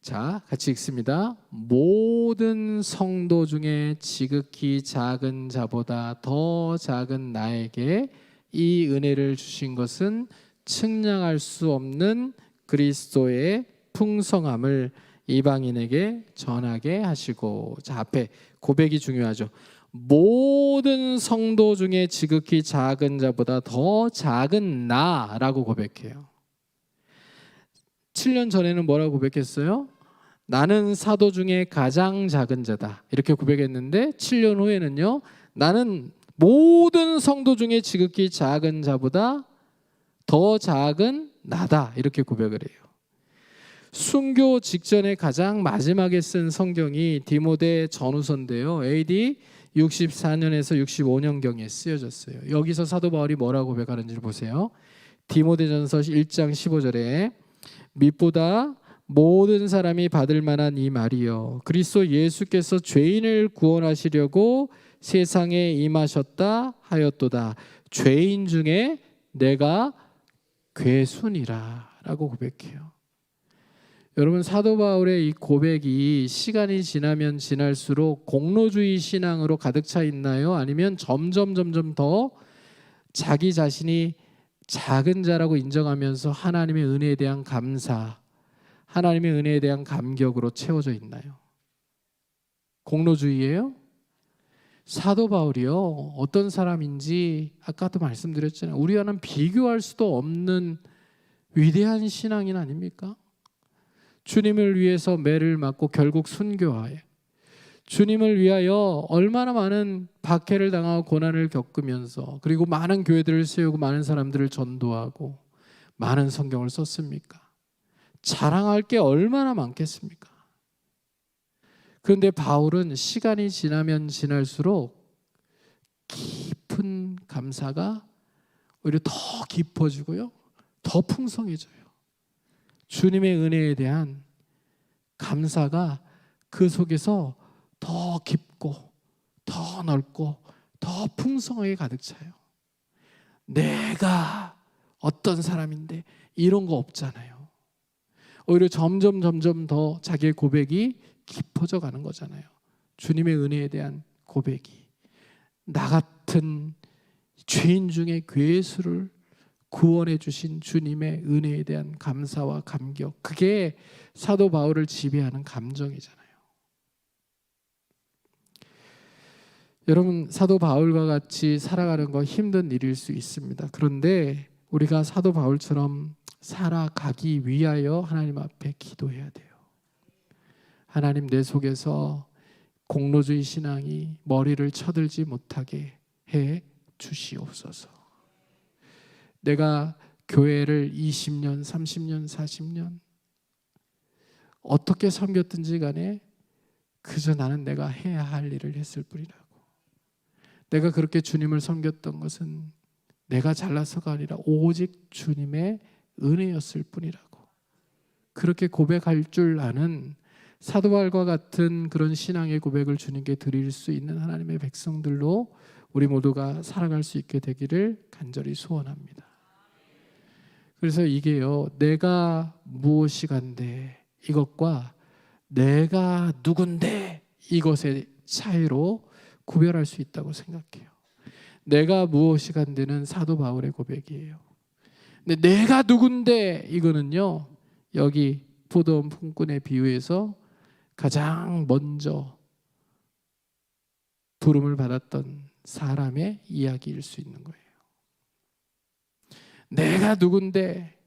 자, 같이 읽습니다. 모든 성도 중에 지극히 작은 자보다 더 작은 나에게 이 은혜를 주신 것은 측량할 수 없는 그리스도의 풍성함을 이방인에게 전하게 하시고. 자, 앞에 고백이 중요하죠. 모든 성도 중에 지극히 작은 자보다 더 작은 나라고 고백해요. 7년 전에는 뭐라고 고백했어요? 나는 사도 중에 가장 작은 자다, 이렇게 고백했는데 7년 후에는요, 나는 모든 성도 중에 지극히 작은 자보다 더 작은 나다, 이렇게 고백을 해요. 순교 직전에 가장 마지막에 쓴 성경이 디모데 전후서인데요. AD 64년에서 65년경에 쓰여졌어요. 여기서 사도 바울이 뭐라고 고백하는지를 보세요. 디모데전서 1장 15절에 밉보다 모든 사람이 받을 만한 이 말이요, 그리스도 예수께서 죄인을 구원하시려고 세상에 임하셨다 하였도다. 죄인 중에 내가 괴순이라 라고 고백해요. 여러분, 사도 바울의 이 고백이 시간이 지나면 지날수록 공로주의 신앙으로 가득 차 있나요? 아니면 점점 더 자기 자신이 작은 자라고 인정하면서 하나님의 은혜에 대한 감사, 하나님의 은혜에 대한 감격으로 채워져 있나요? 공로주의예요? 사도 바울이요, 어떤 사람인지 아까도 말씀드렸잖아요. 우리와는 비교할 수도 없는 위대한 신앙인 아닙니까? 주님을 위해서 매를 맞고 결국 순교하여 주님을 위하여 얼마나 많은 박해를 당하고 고난을 겪으면서, 그리고 많은 교회들을 세우고 많은 사람들을 전도하고 많은 성경을 썼습니까? 자랑할 게 얼마나 많겠습니까? 그런데 바울은 시간이 지나면 지날수록 깊은 감사가 오히려 더 깊어지고요, 더 풍성해져요. 주님의 은혜에 대한 감사가 그 속에서 더 깊고 더 넓고 더 풍성하게 가득 차요. 내가 어떤 사람인데 이런 거 없잖아요. 오히려 점점 더 자기의 고백이 깊어져 가는 거잖아요. 주님의 은혜에 대한 고백이, 나 같은 죄인 중에 괴수를 구원해 주신 주님의 은혜에 대한 감사와 감격, 그게 사도 바울을 지배하는 감정이잖아요. 여러분, 사도 바울과 같이 살아가는 거 힘든 일일 수 있습니다. 그런데 우리가 사도 바울처럼 살아가기 위하여 하나님 앞에 기도해야 돼요. 하나님, 내 속에서 공로주의 신앙이 머리를 쳐들지 못하게 해 주시옵소서. 내가 교회를 20년, 30년, 40년 어떻게 섬겼든지 간에 그저 나는 내가 해야 할 일을 했을 뿐이라고. 내가 그렇게 주님을 섬겼던 것은 내가 잘나서가 아니라 오직 주님의 은혜였을 뿐이라고. 그렇게 고백할 줄 아는 사도 바울과 같은 그런 신앙의 고백을 주님께 드릴 수 있는 하나님의 백성들로 우리 모두가 살아갈 수 있게 되기를 간절히 소원합니다. 그래서 이게요, 내가 무엇이간데 이것과 내가 누군데 이것의 차이로 구별할 수 있다고 생각해요. 내가 무엇이 간대는 사도 바울의 고백이에요. 근데 내가 누군데, 이거는요, 여기 포도원 품꾼의 비유에서 가장 먼저 부름을 받았던 사람의 이야기일 수 있는 거예요. 내가 누군데,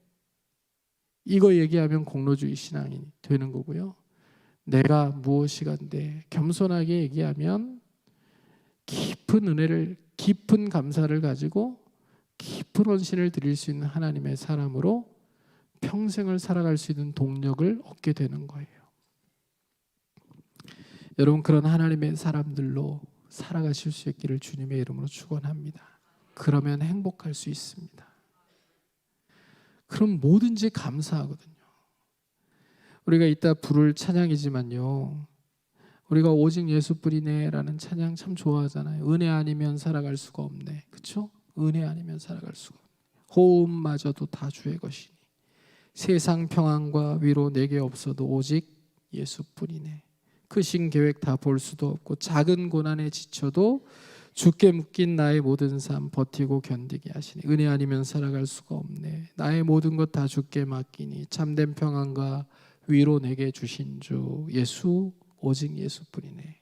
이거 얘기하면 공로주의 신앙이 되는 거고요. 내가 무엇이 간데, 겸손하게 얘기하면 깊은 은혜를, 깊은 감사를 가지고 깊은 헌신을 드릴 수 있는 하나님의 사람으로 평생을 살아갈 수 있는 동력을 얻게 되는 거예요. 여러분, 그런 하나님의 사람들로 살아가실 수 있기를 주님의 이름으로 축원합니다. 그러면 행복할 수 있습니다. 그럼 뭐든지 감사하거든요. 우리가 이따 부를 찬양이지만요, 우리가 오직 예수뿐이네라는 찬양 참 좋아하잖아요. 은혜 아니면 살아갈 수가 없네, 그렇죠? 은혜 아니면 살아갈 수가 없네. 호흡마저도 다 주의 것이니 세상 평안과 위로 내게 없어도 오직 예수뿐이네. 크신 계획 다 볼 수도 없고 작은 고난에 지쳐도 주께 묶인 나의 모든 삶 버티고 견디게 하시니 은혜 아니면 살아갈 수가 없네. 나의 모든 것 다 주께 맡기니 참된 평안과 위로 내게 주신 주 예수, 오직 예수뿐이네.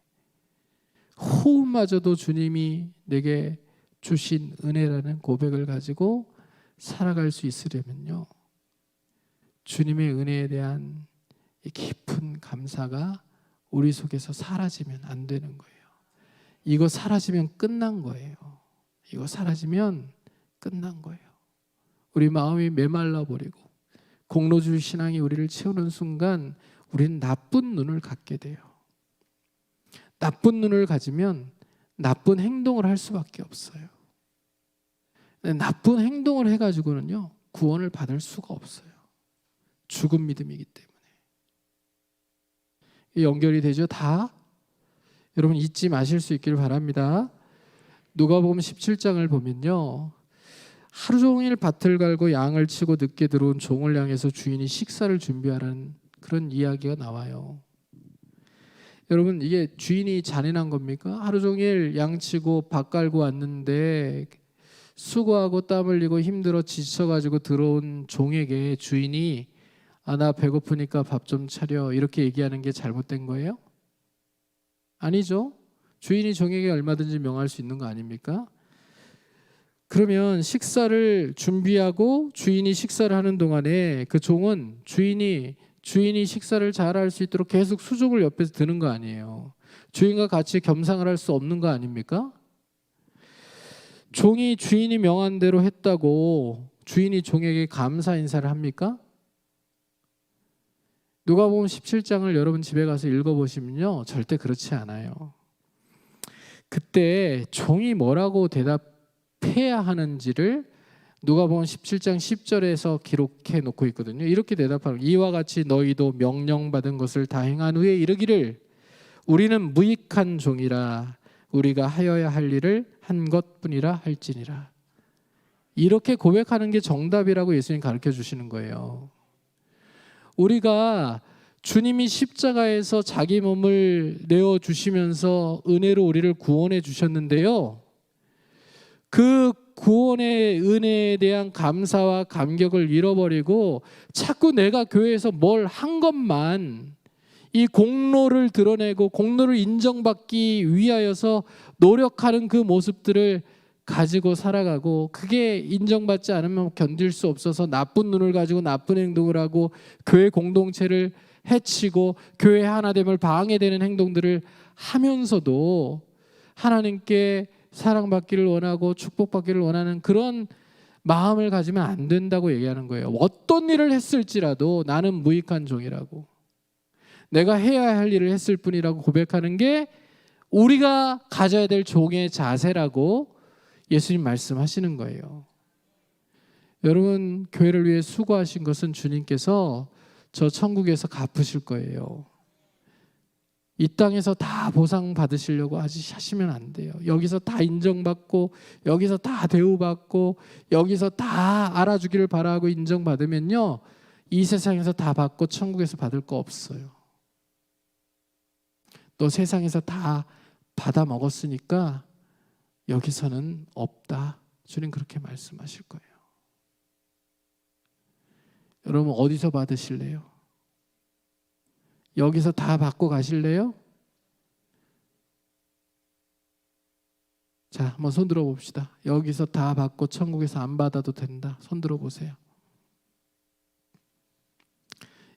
호흡마저도 주님이 내게 주신 은혜라는 고백을 가지고 살아갈 수 있으려면요, 주님의 은혜에 대한 깊은 감사가 우리 속에서 사라지면 안 되는 거예요. 이거 사라지면 끝난 거예요. 이거 사라지면 끝난 거예요. 우리 마음이 메말라 버리고 공로주의 신앙이 우리를 채우는 순간 우리는 나쁜 눈을 갖게 돼요. 나쁜 눈을 가지면 나쁜 행동을 할 수밖에 없어요. 나쁜 행동을 해가지고는요, 구원을 받을 수가 없어요. 죽은 믿음이기 때문에. 연결이 되죠? 다? 여러분 잊지 마실 수 있기를 바랍니다. 누가복음 17장을 보면요, 하루 종일 밭을 갈고 양을 치고 늦게 들어온 종을 향해서 주인이 식사를 준비하라는 그런 이야기가 나와요. 여러분, 이게 주인이 잔인한 겁니까? 하루 종일 양 치고 밭 갈고 왔는데 수고하고 땀 흘리고 힘들어 지쳐가지고 들어온 종에게 주인이 나 배고프니까 밥 좀 차려, 이렇게 얘기하는 게 잘못된 거예요? 아니죠. 주인이 종에게 얼마든지 명할 수 있는 거 아닙니까? 그러면 식사를 준비하고 주인이 식사를 하는 동안에 그 종은 주인이 식사를 잘할 수 있도록 계속 수족을 옆에서 드는 거 아니에요. 주인과 같이 겸상을 할 수 없는 거 아닙니까? 종이 주인이 명한 대로 했다고 주인이 종에게 감사 인사를 합니까? 누가복음 17장을 여러분 집에 가서 읽어보시면요, 절대 그렇지 않아요. 그때 종이 뭐라고 대답해야 하는지를 누가복음 17장 10절에서 기록해 놓고 있거든요. 이렇게 대답하는, 이와 같이 너희도 명령받은 것을 다 행한 후에 이르기를 우리는 무익한 종이라 우리가 하여야 할 일을 한 것뿐이라 할지니라. 이렇게 고백하는 게 정답이라고 예수님 가르쳐 주시는 거예요. 우리가 주님이 십자가에서 자기 몸을 내어주시면서 은혜로 우리를 구원해 주셨는데요, 그 구원의 은혜에 대한 감사와 감격을 잃어버리고 자꾸 내가 교회에서 뭘 한 것만, 이 공로를 드러내고 공로를 인정받기 위하여서 노력하는 그 모습들을 가지고 살아가고, 그게 인정받지 않으면 견딜 수 없어서 나쁜 눈을 가지고 나쁜 행동을 하고 교회 공동체를 해치고 교회 하나됨을 방해되는 행동들을 하면서도 하나님께 사랑받기를 원하고 축복받기를 원하는 그런 마음을 가지면 안 된다고 얘기하는 거예요. 어떤 일을 했을지라도 나는 무익한 종이라고, 내가 해야 할 일을 했을 뿐이라고 고백하는 게 우리가 가져야 될 종의 자세라고 예수님 말씀하시는 거예요. 여러분, 교회를 위해 수고하신 것은 주님께서 저 천국에서 갚으실 거예요. 이 땅에서 다 보상 받으시려고 하시면 안 돼요. 여기서 다 인정받고 여기서 다 대우받고 여기서 다 알아주기를 바라고 인정받으면요, 이 세상에서 다 받고 천국에서 받을 거 없어요. 또 세상에서 다 받아 먹었으니까 여기서는 없다. 주님 그렇게 말씀하실 거예요. 여러분 어디서 받으실래요? 여기서 다 받고 가실래요? 자, 한번 손 들어 봅시다. 여기서 다 받고 천국에서 안 받아도 된다. 손 들어 보세요.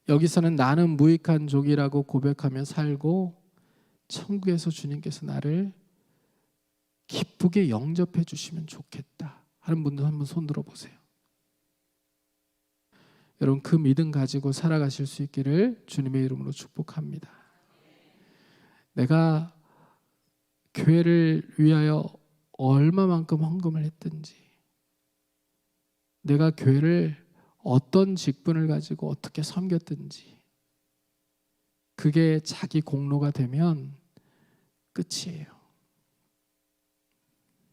여기서는 나는 무익한 종이라고 고백하며 살고 천국에서 주님께서 나를 기쁘게 영접해 주시면 좋겠다 하는 분들 한번 손 들어 보세요. 여러분 그 믿음 가지고 살아가실 수 있기를 주님의 이름으로 축복합니다. 내가 교회를 위하여 얼마만큼 헌금을 했든지, 내가 교회를 어떤 직분을 가지고 어떻게 섬겼든지, 그게 자기 공로가 되면 끝이에요.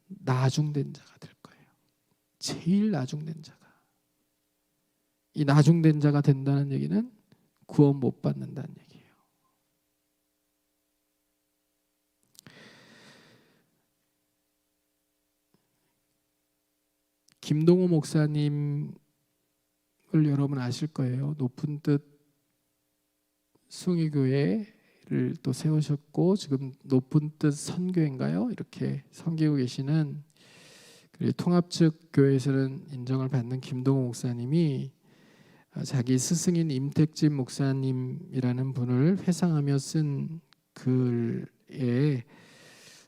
나중된 자가 될 거예요. 제일 나중된 자가. 이 나중된 자가 된다는 얘기는 구원 못 받는다는 얘기예요. 김동호 목사님을 여러분 아실 거예요. 높은 뜻 숭의교회를 또 세우셨고 지금 높은 뜻 선교인가요? 이렇게 섬기고 계시는 통합측 교회에서는 인정을 받는 김동호 목사님이 자기 스승인 임택진 목사님이라는 분을 회상하며 쓴 글에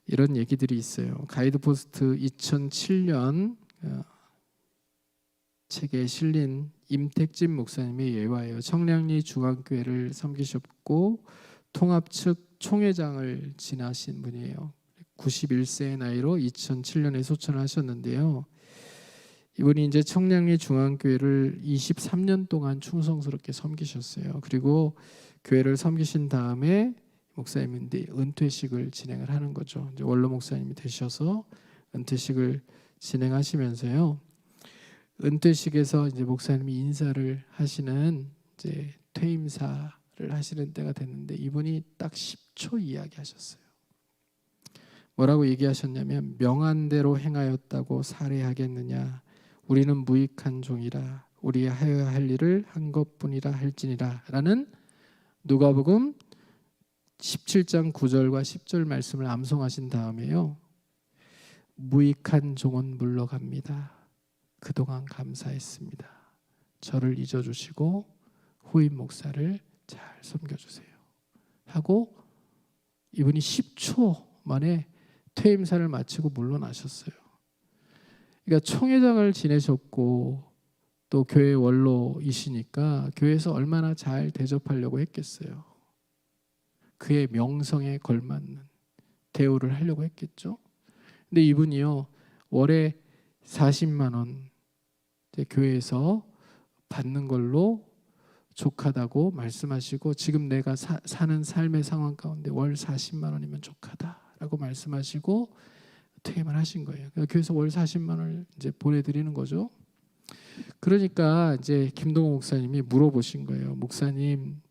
이런 얘기들이 있어요. 가이드포스트 2007년 책에 실린 임택진 목사님의 예화예요. 청량리 중앙교회를 섬기셨고 통합측 총회장을 지나신 분이에요. 91세의 나이로 2007년에 소천을 하셨는데요. 이분이 이제 청량리 중앙교회를 23년 동안 충성스럽게 섬기셨어요. 그리고 교회를 섬기신 다음에 목사님인데 은퇴식을 진행을 하는 거죠. 이제 원로 목사님이 되셔서 은퇴식을 진행하시면서요. 은퇴식에서 이제 목사님이 인사를 하시는 이제 퇴임사를 하시는 때가 됐는데 이분이 딱 10초 이야기하셨어요. 뭐라고 얘기하셨냐면 명한대로 행하였다고 살해하겠느냐. 우리는 무익한 종이라 우리 하여야 할 일을 한 것뿐이라 할지니라 라는 누가복음 17장 9절과 10절 말씀을 암송하신 다음에요. 무익한 종은 물러갑니다. 그동안 감사했습니다. 저를 잊어주시고 후임 목사를 잘 섬겨주세요 하고 이분이 10초 만에 퇴임사를 마치고 물러나셨어요. 그러니까 총회장을 지내셨고 또 교회 원로이시니까 교회에서 얼마나 잘 대접하려고 했겠어요. 그의 명성에 걸맞는 대우를 하려고 했겠죠. 근데 이분이요 월에 40만 원 교회에서 받는 걸로 족하다고 말씀하시고 지금 내가 사는 삶의 상황 가운데 월 40만 원이면 족하다라고 말씀하시고 퇴임을 하신 거예요. 교회에서 월 40만 원을 이제 보내드리는 거죠. 그러니까 이제 김동호 목사님이 물어보신 거예요. 목사님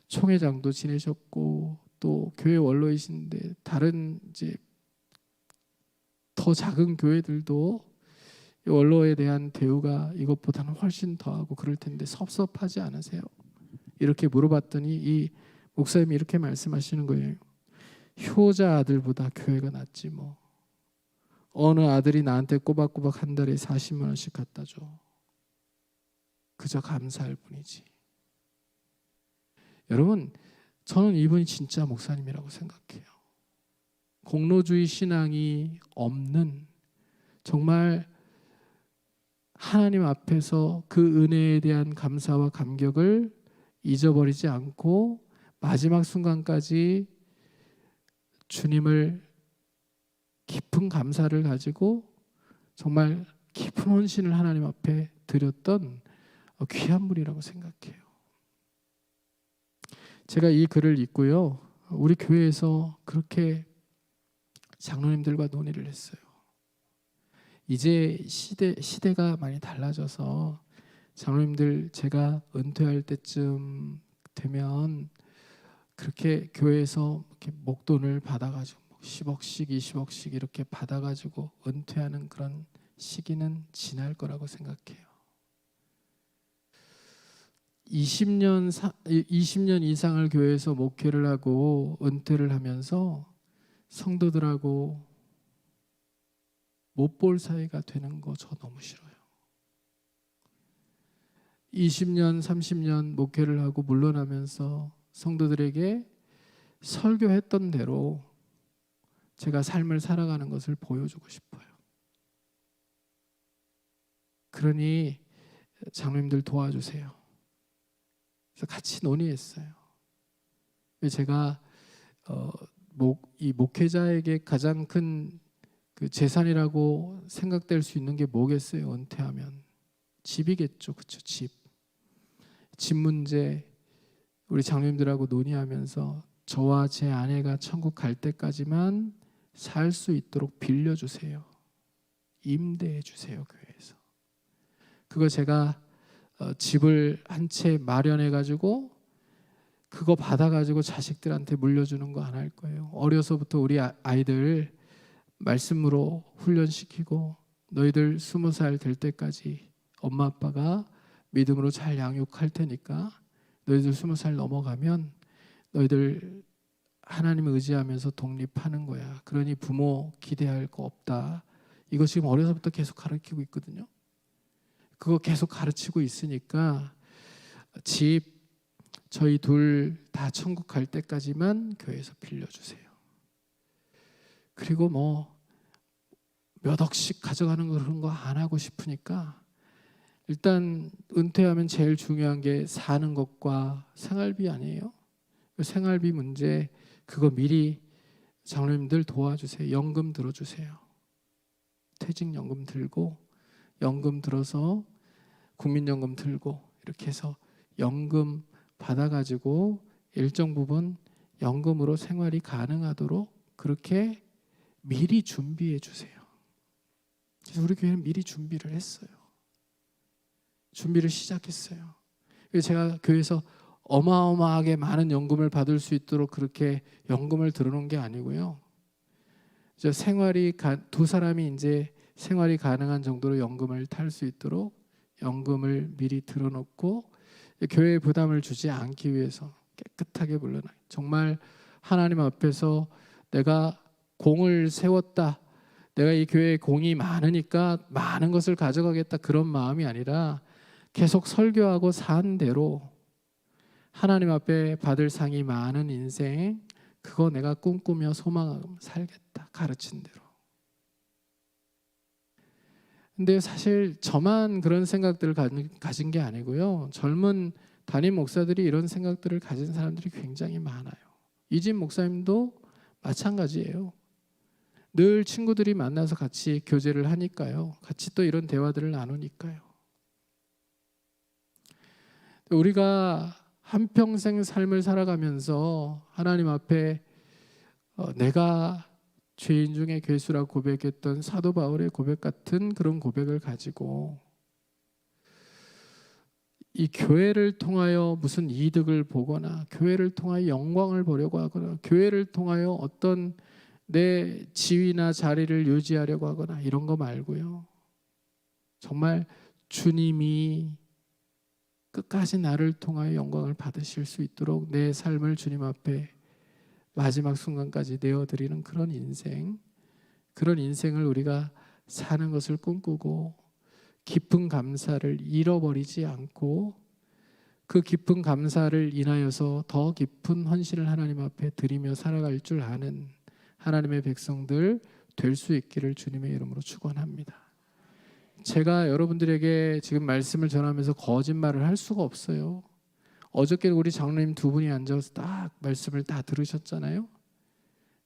총회장도 지내셨고 또 교회 원로이신데 다른 이제 더 작은 교회들도 원로에 대한 대우가 이것보다는 훨씬 더하고 그럴 텐데 섭섭하지 않으세요? 이렇게 물어봤더니 이 목사님이 이렇게 말씀하시는 거예요. 효자 아들보다 교회가 낫지 뭐. 어느 아들이 나한테 꼬박꼬박 한 달에 40만 원씩 갖다 줘. 그저 감사할 뿐이지. 여러분 저는 이분이 진짜 목사님이라고 생각해요. 공로주의 신앙이 없는 정말 하나님 앞에서 그 은혜에 대한 감사와 감격을 잊어버리지 않고 마지막 순간까지 주님을 깊은 감사를 가지고 정말 깊은 헌신을 하나님 앞에 드렸던 귀한 분이라고 생각해요. 제가 이 글을 읽고요. 우리 교회에서 그렇게 장로님들과 논의를 했어요. 이제 시대가 많이 달라져서 장로님들 제가 은퇴할 때쯤 되면 그렇게 교회에서 이렇게 목돈을 받아가지고 10억씩 20억씩 이렇게 받아가지고 은퇴하는 그런 시기는 지날 거라고 생각해요. 20년 이상을 교회에서 목회를 하고 은퇴를 하면서 성도들하고 못 볼 사이가 되는 거 저 너무 싫어요. 20년, 30년 목회를 하고 물러나면서 성도들에게 설교했던 대로 제가 삶을 살아가는 것을 보여주고 싶어요. 그러니 장로님들 도와주세요. 그래서 같이 논의했어요. 제가 이 목회자에게 가장 큰 그 재산이라고 생각될 수 있는 게 뭐겠어요? 은퇴하면 집이겠죠, 그렇죠? 집 문제 우리 장로님들하고 논의하면서 저와 제 아내가 천국 갈 때까지만 살 수 있도록 빌려주세요. 임대해 주세요, 교회에서. 그거 제가 집을 한 채 마련해 가지고 그거 받아 가지고 자식들한테 물려주는 거 안 할 거예요. 어려서부터 우리 아이들 말씀으로 훈련시키고 너희들 20살 될 때까지 엄마 아빠가 믿음으로 잘 양육할 테니까 너희들 20살 넘어가면 너희들 하나님을 의지하면서 독립하는 거야. 그러니 부모 기대할 거 없다. 이거 지금 어려서부터 계속 가르치고 있거든요. 그거 계속 가르치고 있으니까 집 저희 둘 다 천국 갈 때까지만 교회에서 빌려주세요. 그리고 몇 억씩 가져가는 거 그런 거 안 하고 싶으니까 일단 은퇴하면 제일 중요한 게 사는 것과 생활비 아니에요? 생활비 문제 그거 미리 장로님들 도와주세요. 연금 들어주세요. 퇴직연금 들고 연금 들어서 국민연금 들고 이렇게 해서 연금 받아가지고 일정 부분 연금으로 생활이 가능하도록 그렇게 미리 준비해 주세요. 그래서 우리 교회는 미리 준비를 했어요. 준비를 시작했어요. 제가 교회에서 어마어마하게 많은 연금을 받을 수 있도록 그렇게 연금을 들어놓은 게 아니고요. 두 사람이 이제 생활이 가능한 정도로 연금을 탈 수 있도록 연금을 미리 들어놓고 교회에 부담을 주지 않기 위해서 깨끗하게 물러나. 정말 하나님 앞에서 내가 공을 세웠다. 내가 이 교회에 공이 많으니까 많은 것을 가져가겠다. 그런 마음이 아니라 계속 설교하고 산 대로 하나님 앞에 받을 상이 많은 인생 그거 내가 꿈꾸며 소망하고 살겠다. 가르친 대로. 근데 사실 저만 그런 생각들을 가진 게 아니고요. 젊은 담임 목사들이 이런 생각들을 가진 사람들이 굉장히 많아요. 이진 목사님도 마찬가지예요. 늘 친구들이 만나서 같이 교제를 하니까요. 같이 또 이런 대화들을 나누니까요. 우리가 한평생 삶을 살아가면서 하나님 앞에 내가 죄인 중에 괴수라고 고백했던 사도 바울의 고백 같은 그런 고백을 가지고 이 교회를 통하여 무슨 이득을 보거나 교회를 통하여 영광을 보려고 하거나 교회를 통하여 어떤 내 지위나 자리를 유지하려고 하거나 이런 거 말고요. 정말 주님이 끝까지 나를 통하여 영광을 받으실 수 있도록 내 삶을 주님 앞에 마지막 순간까지 내어드리는 그런 인생을 우리가 사는 것을 꿈꾸고 깊은 감사를 잃어버리지 않고 그 깊은 감사를 인하여서 더 깊은 헌신을 하나님 앞에 드리며 살아갈 줄 아는 하나님의 백성들 될 수 있기를 주님의 이름으로 축원합니다. 제가 여러분들에게 지금 말씀을 전하면서 거짓말을 할 수가 없어요. 어저께 우리 장로님 두 분이 앉아서 딱 말씀을 다 들으셨잖아요.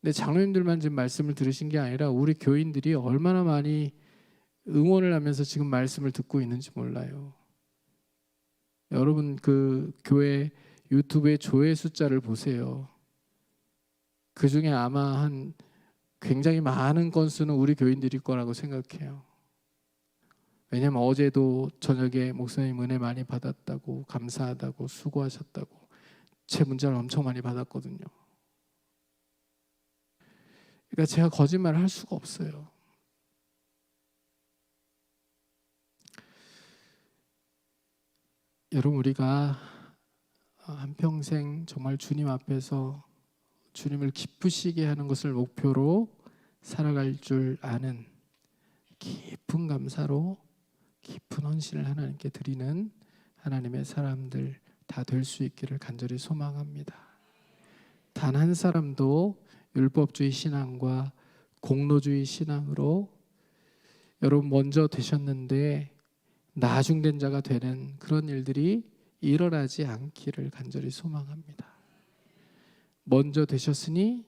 근데 장로님들만 지금 말씀을 들으신 게 아니라 우리 교인들이 얼마나 많이 응원을 하면서 지금 말씀을 듣고 있는지 몰라요. 여러분 그 교회 유튜브의 조회 숫자를 보세요. 그 중에 아마 한 굉장히 많은 건수는 우리 교인들일 거라고 생각해요. 왜냐하면 어제도 저녁에 목사님 은혜 많이 받았다고 감사하다고 수고하셨다고 제 문자를 엄청 많이 받았거든요. 그러니까 제가 거짓말을 할 수가 없어요. 여러분, 우리가 한평생 정말 주님 앞에서 주님을 기쁘시게 하는 것을 목표로 살아갈 줄 아는 깊은 감사로 깊은 헌신을 하나님께 드리는 하나님의 사람들 다 될 수 있기를 간절히 소망합니다. 단 한 사람도 율법주의 신앙과 공로주의 신앙으로 여러분 먼저 되셨는데 나중된 자가 되는 그런 일들이 일어나지 않기를 간절히 소망합니다. 먼저 되셨으니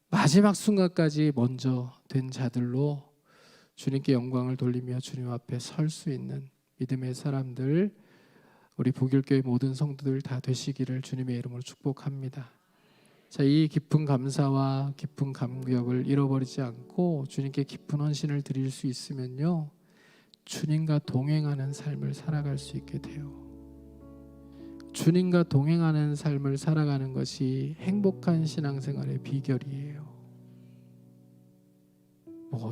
마지막 순간까지 먼저 된 자들로 주님께 영광을 돌리며 주님 앞에 설 수 있는 믿음의 사람들, 우리 복일교회 모든 성도들 다 되시기를 주님의 이름으로 축복합니다. 자, 이 깊은 감사와 깊은 감격을 잃어버리지 않고 주님께 깊은 헌신을 드릴 수 있으면요, 주님과 동행하는 삶을 살아갈 수 있게 돼요. 주님과 동행하는 삶을 살아가는 것이 행복한 신앙생활의 비결이에요.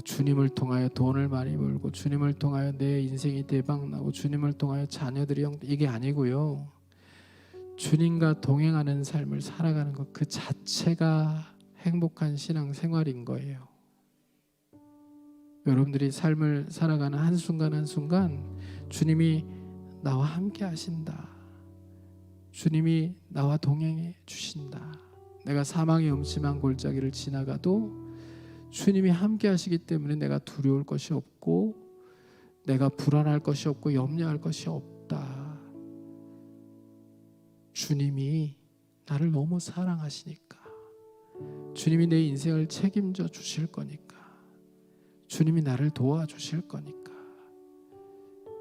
주님을 통하여 돈을 많이 벌고 주님을 통하여 내 인생이 대박나고 주님을 통하여 자녀들이 이게 아니고요. 주님과 동행하는 삶을 살아가는 것 그 자체가 행복한 신앙생활인 거예요. 여러분들이 삶을 살아가는 한순간 한순간 주님이 나와 함께 하신다. 주님이 나와 동행해 주신다. 내가 사망의 음침한 골짜기를 지나가도 주님이 함께 하시기 때문에 내가 두려울 것이 없고 내가 불안할 것이 없고 염려할 것이 없다. 주님이 나를 너무 사랑하시니까, 주님이 내 인생을 책임져 주실 거니까, 주님이 나를 도와주실 거니까,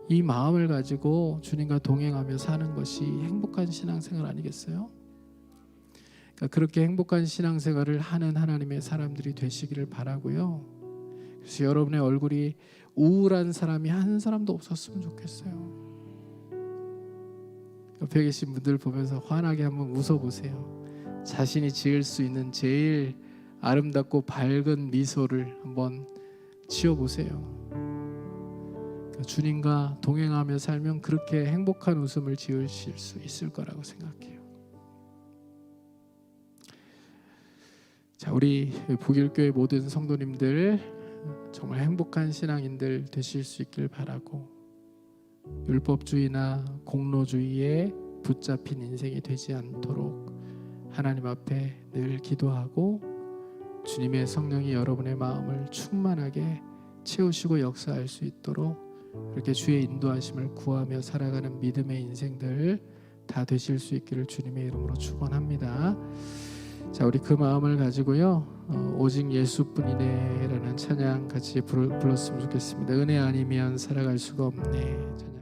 이 마음을 가지고 주님과 동행하며 사는 것이 행복한 신앙생활 아니겠어요? 그러니까 그렇게 행복한 신앙생활을 하는 하나님의 사람들이 되시기를 바라고요. 그래서 여러분의 얼굴이 우울한 사람이 한 사람도 없었으면 좋겠어요. 옆에 계신 분들 보면서 환하게 한번 웃어보세요. 자신이 지을 수 있는 제일 아름답고 밝은 미소를 한번 지어보세요. 주님과 동행하며 살면 그렇게 행복한 웃음을 지으실 수 있을 거라고 생각해요. 자, 우리 복일교회 모든 성도님들 정말 행복한 신앙인들 되실 수 있길 바라고, 율법주의나 공로주의에 붙잡힌 인생이 되지 않도록 하나님 앞에 늘 기도하고 주님의 성령이 여러분의 마음을 충만하게 채우시고 역사할 수 있도록 그렇게 주의 인도하심을 구하며 살아가는 믿음의 인생들 다 되실 수 있기를 주님의 이름으로 축원합니다. 자, 우리 그 마음을 가지고요, 오직 예수뿐이네 라는 찬양 같이 불렀으면 좋겠습니다. 은혜 아니면 살아갈 수가 없네.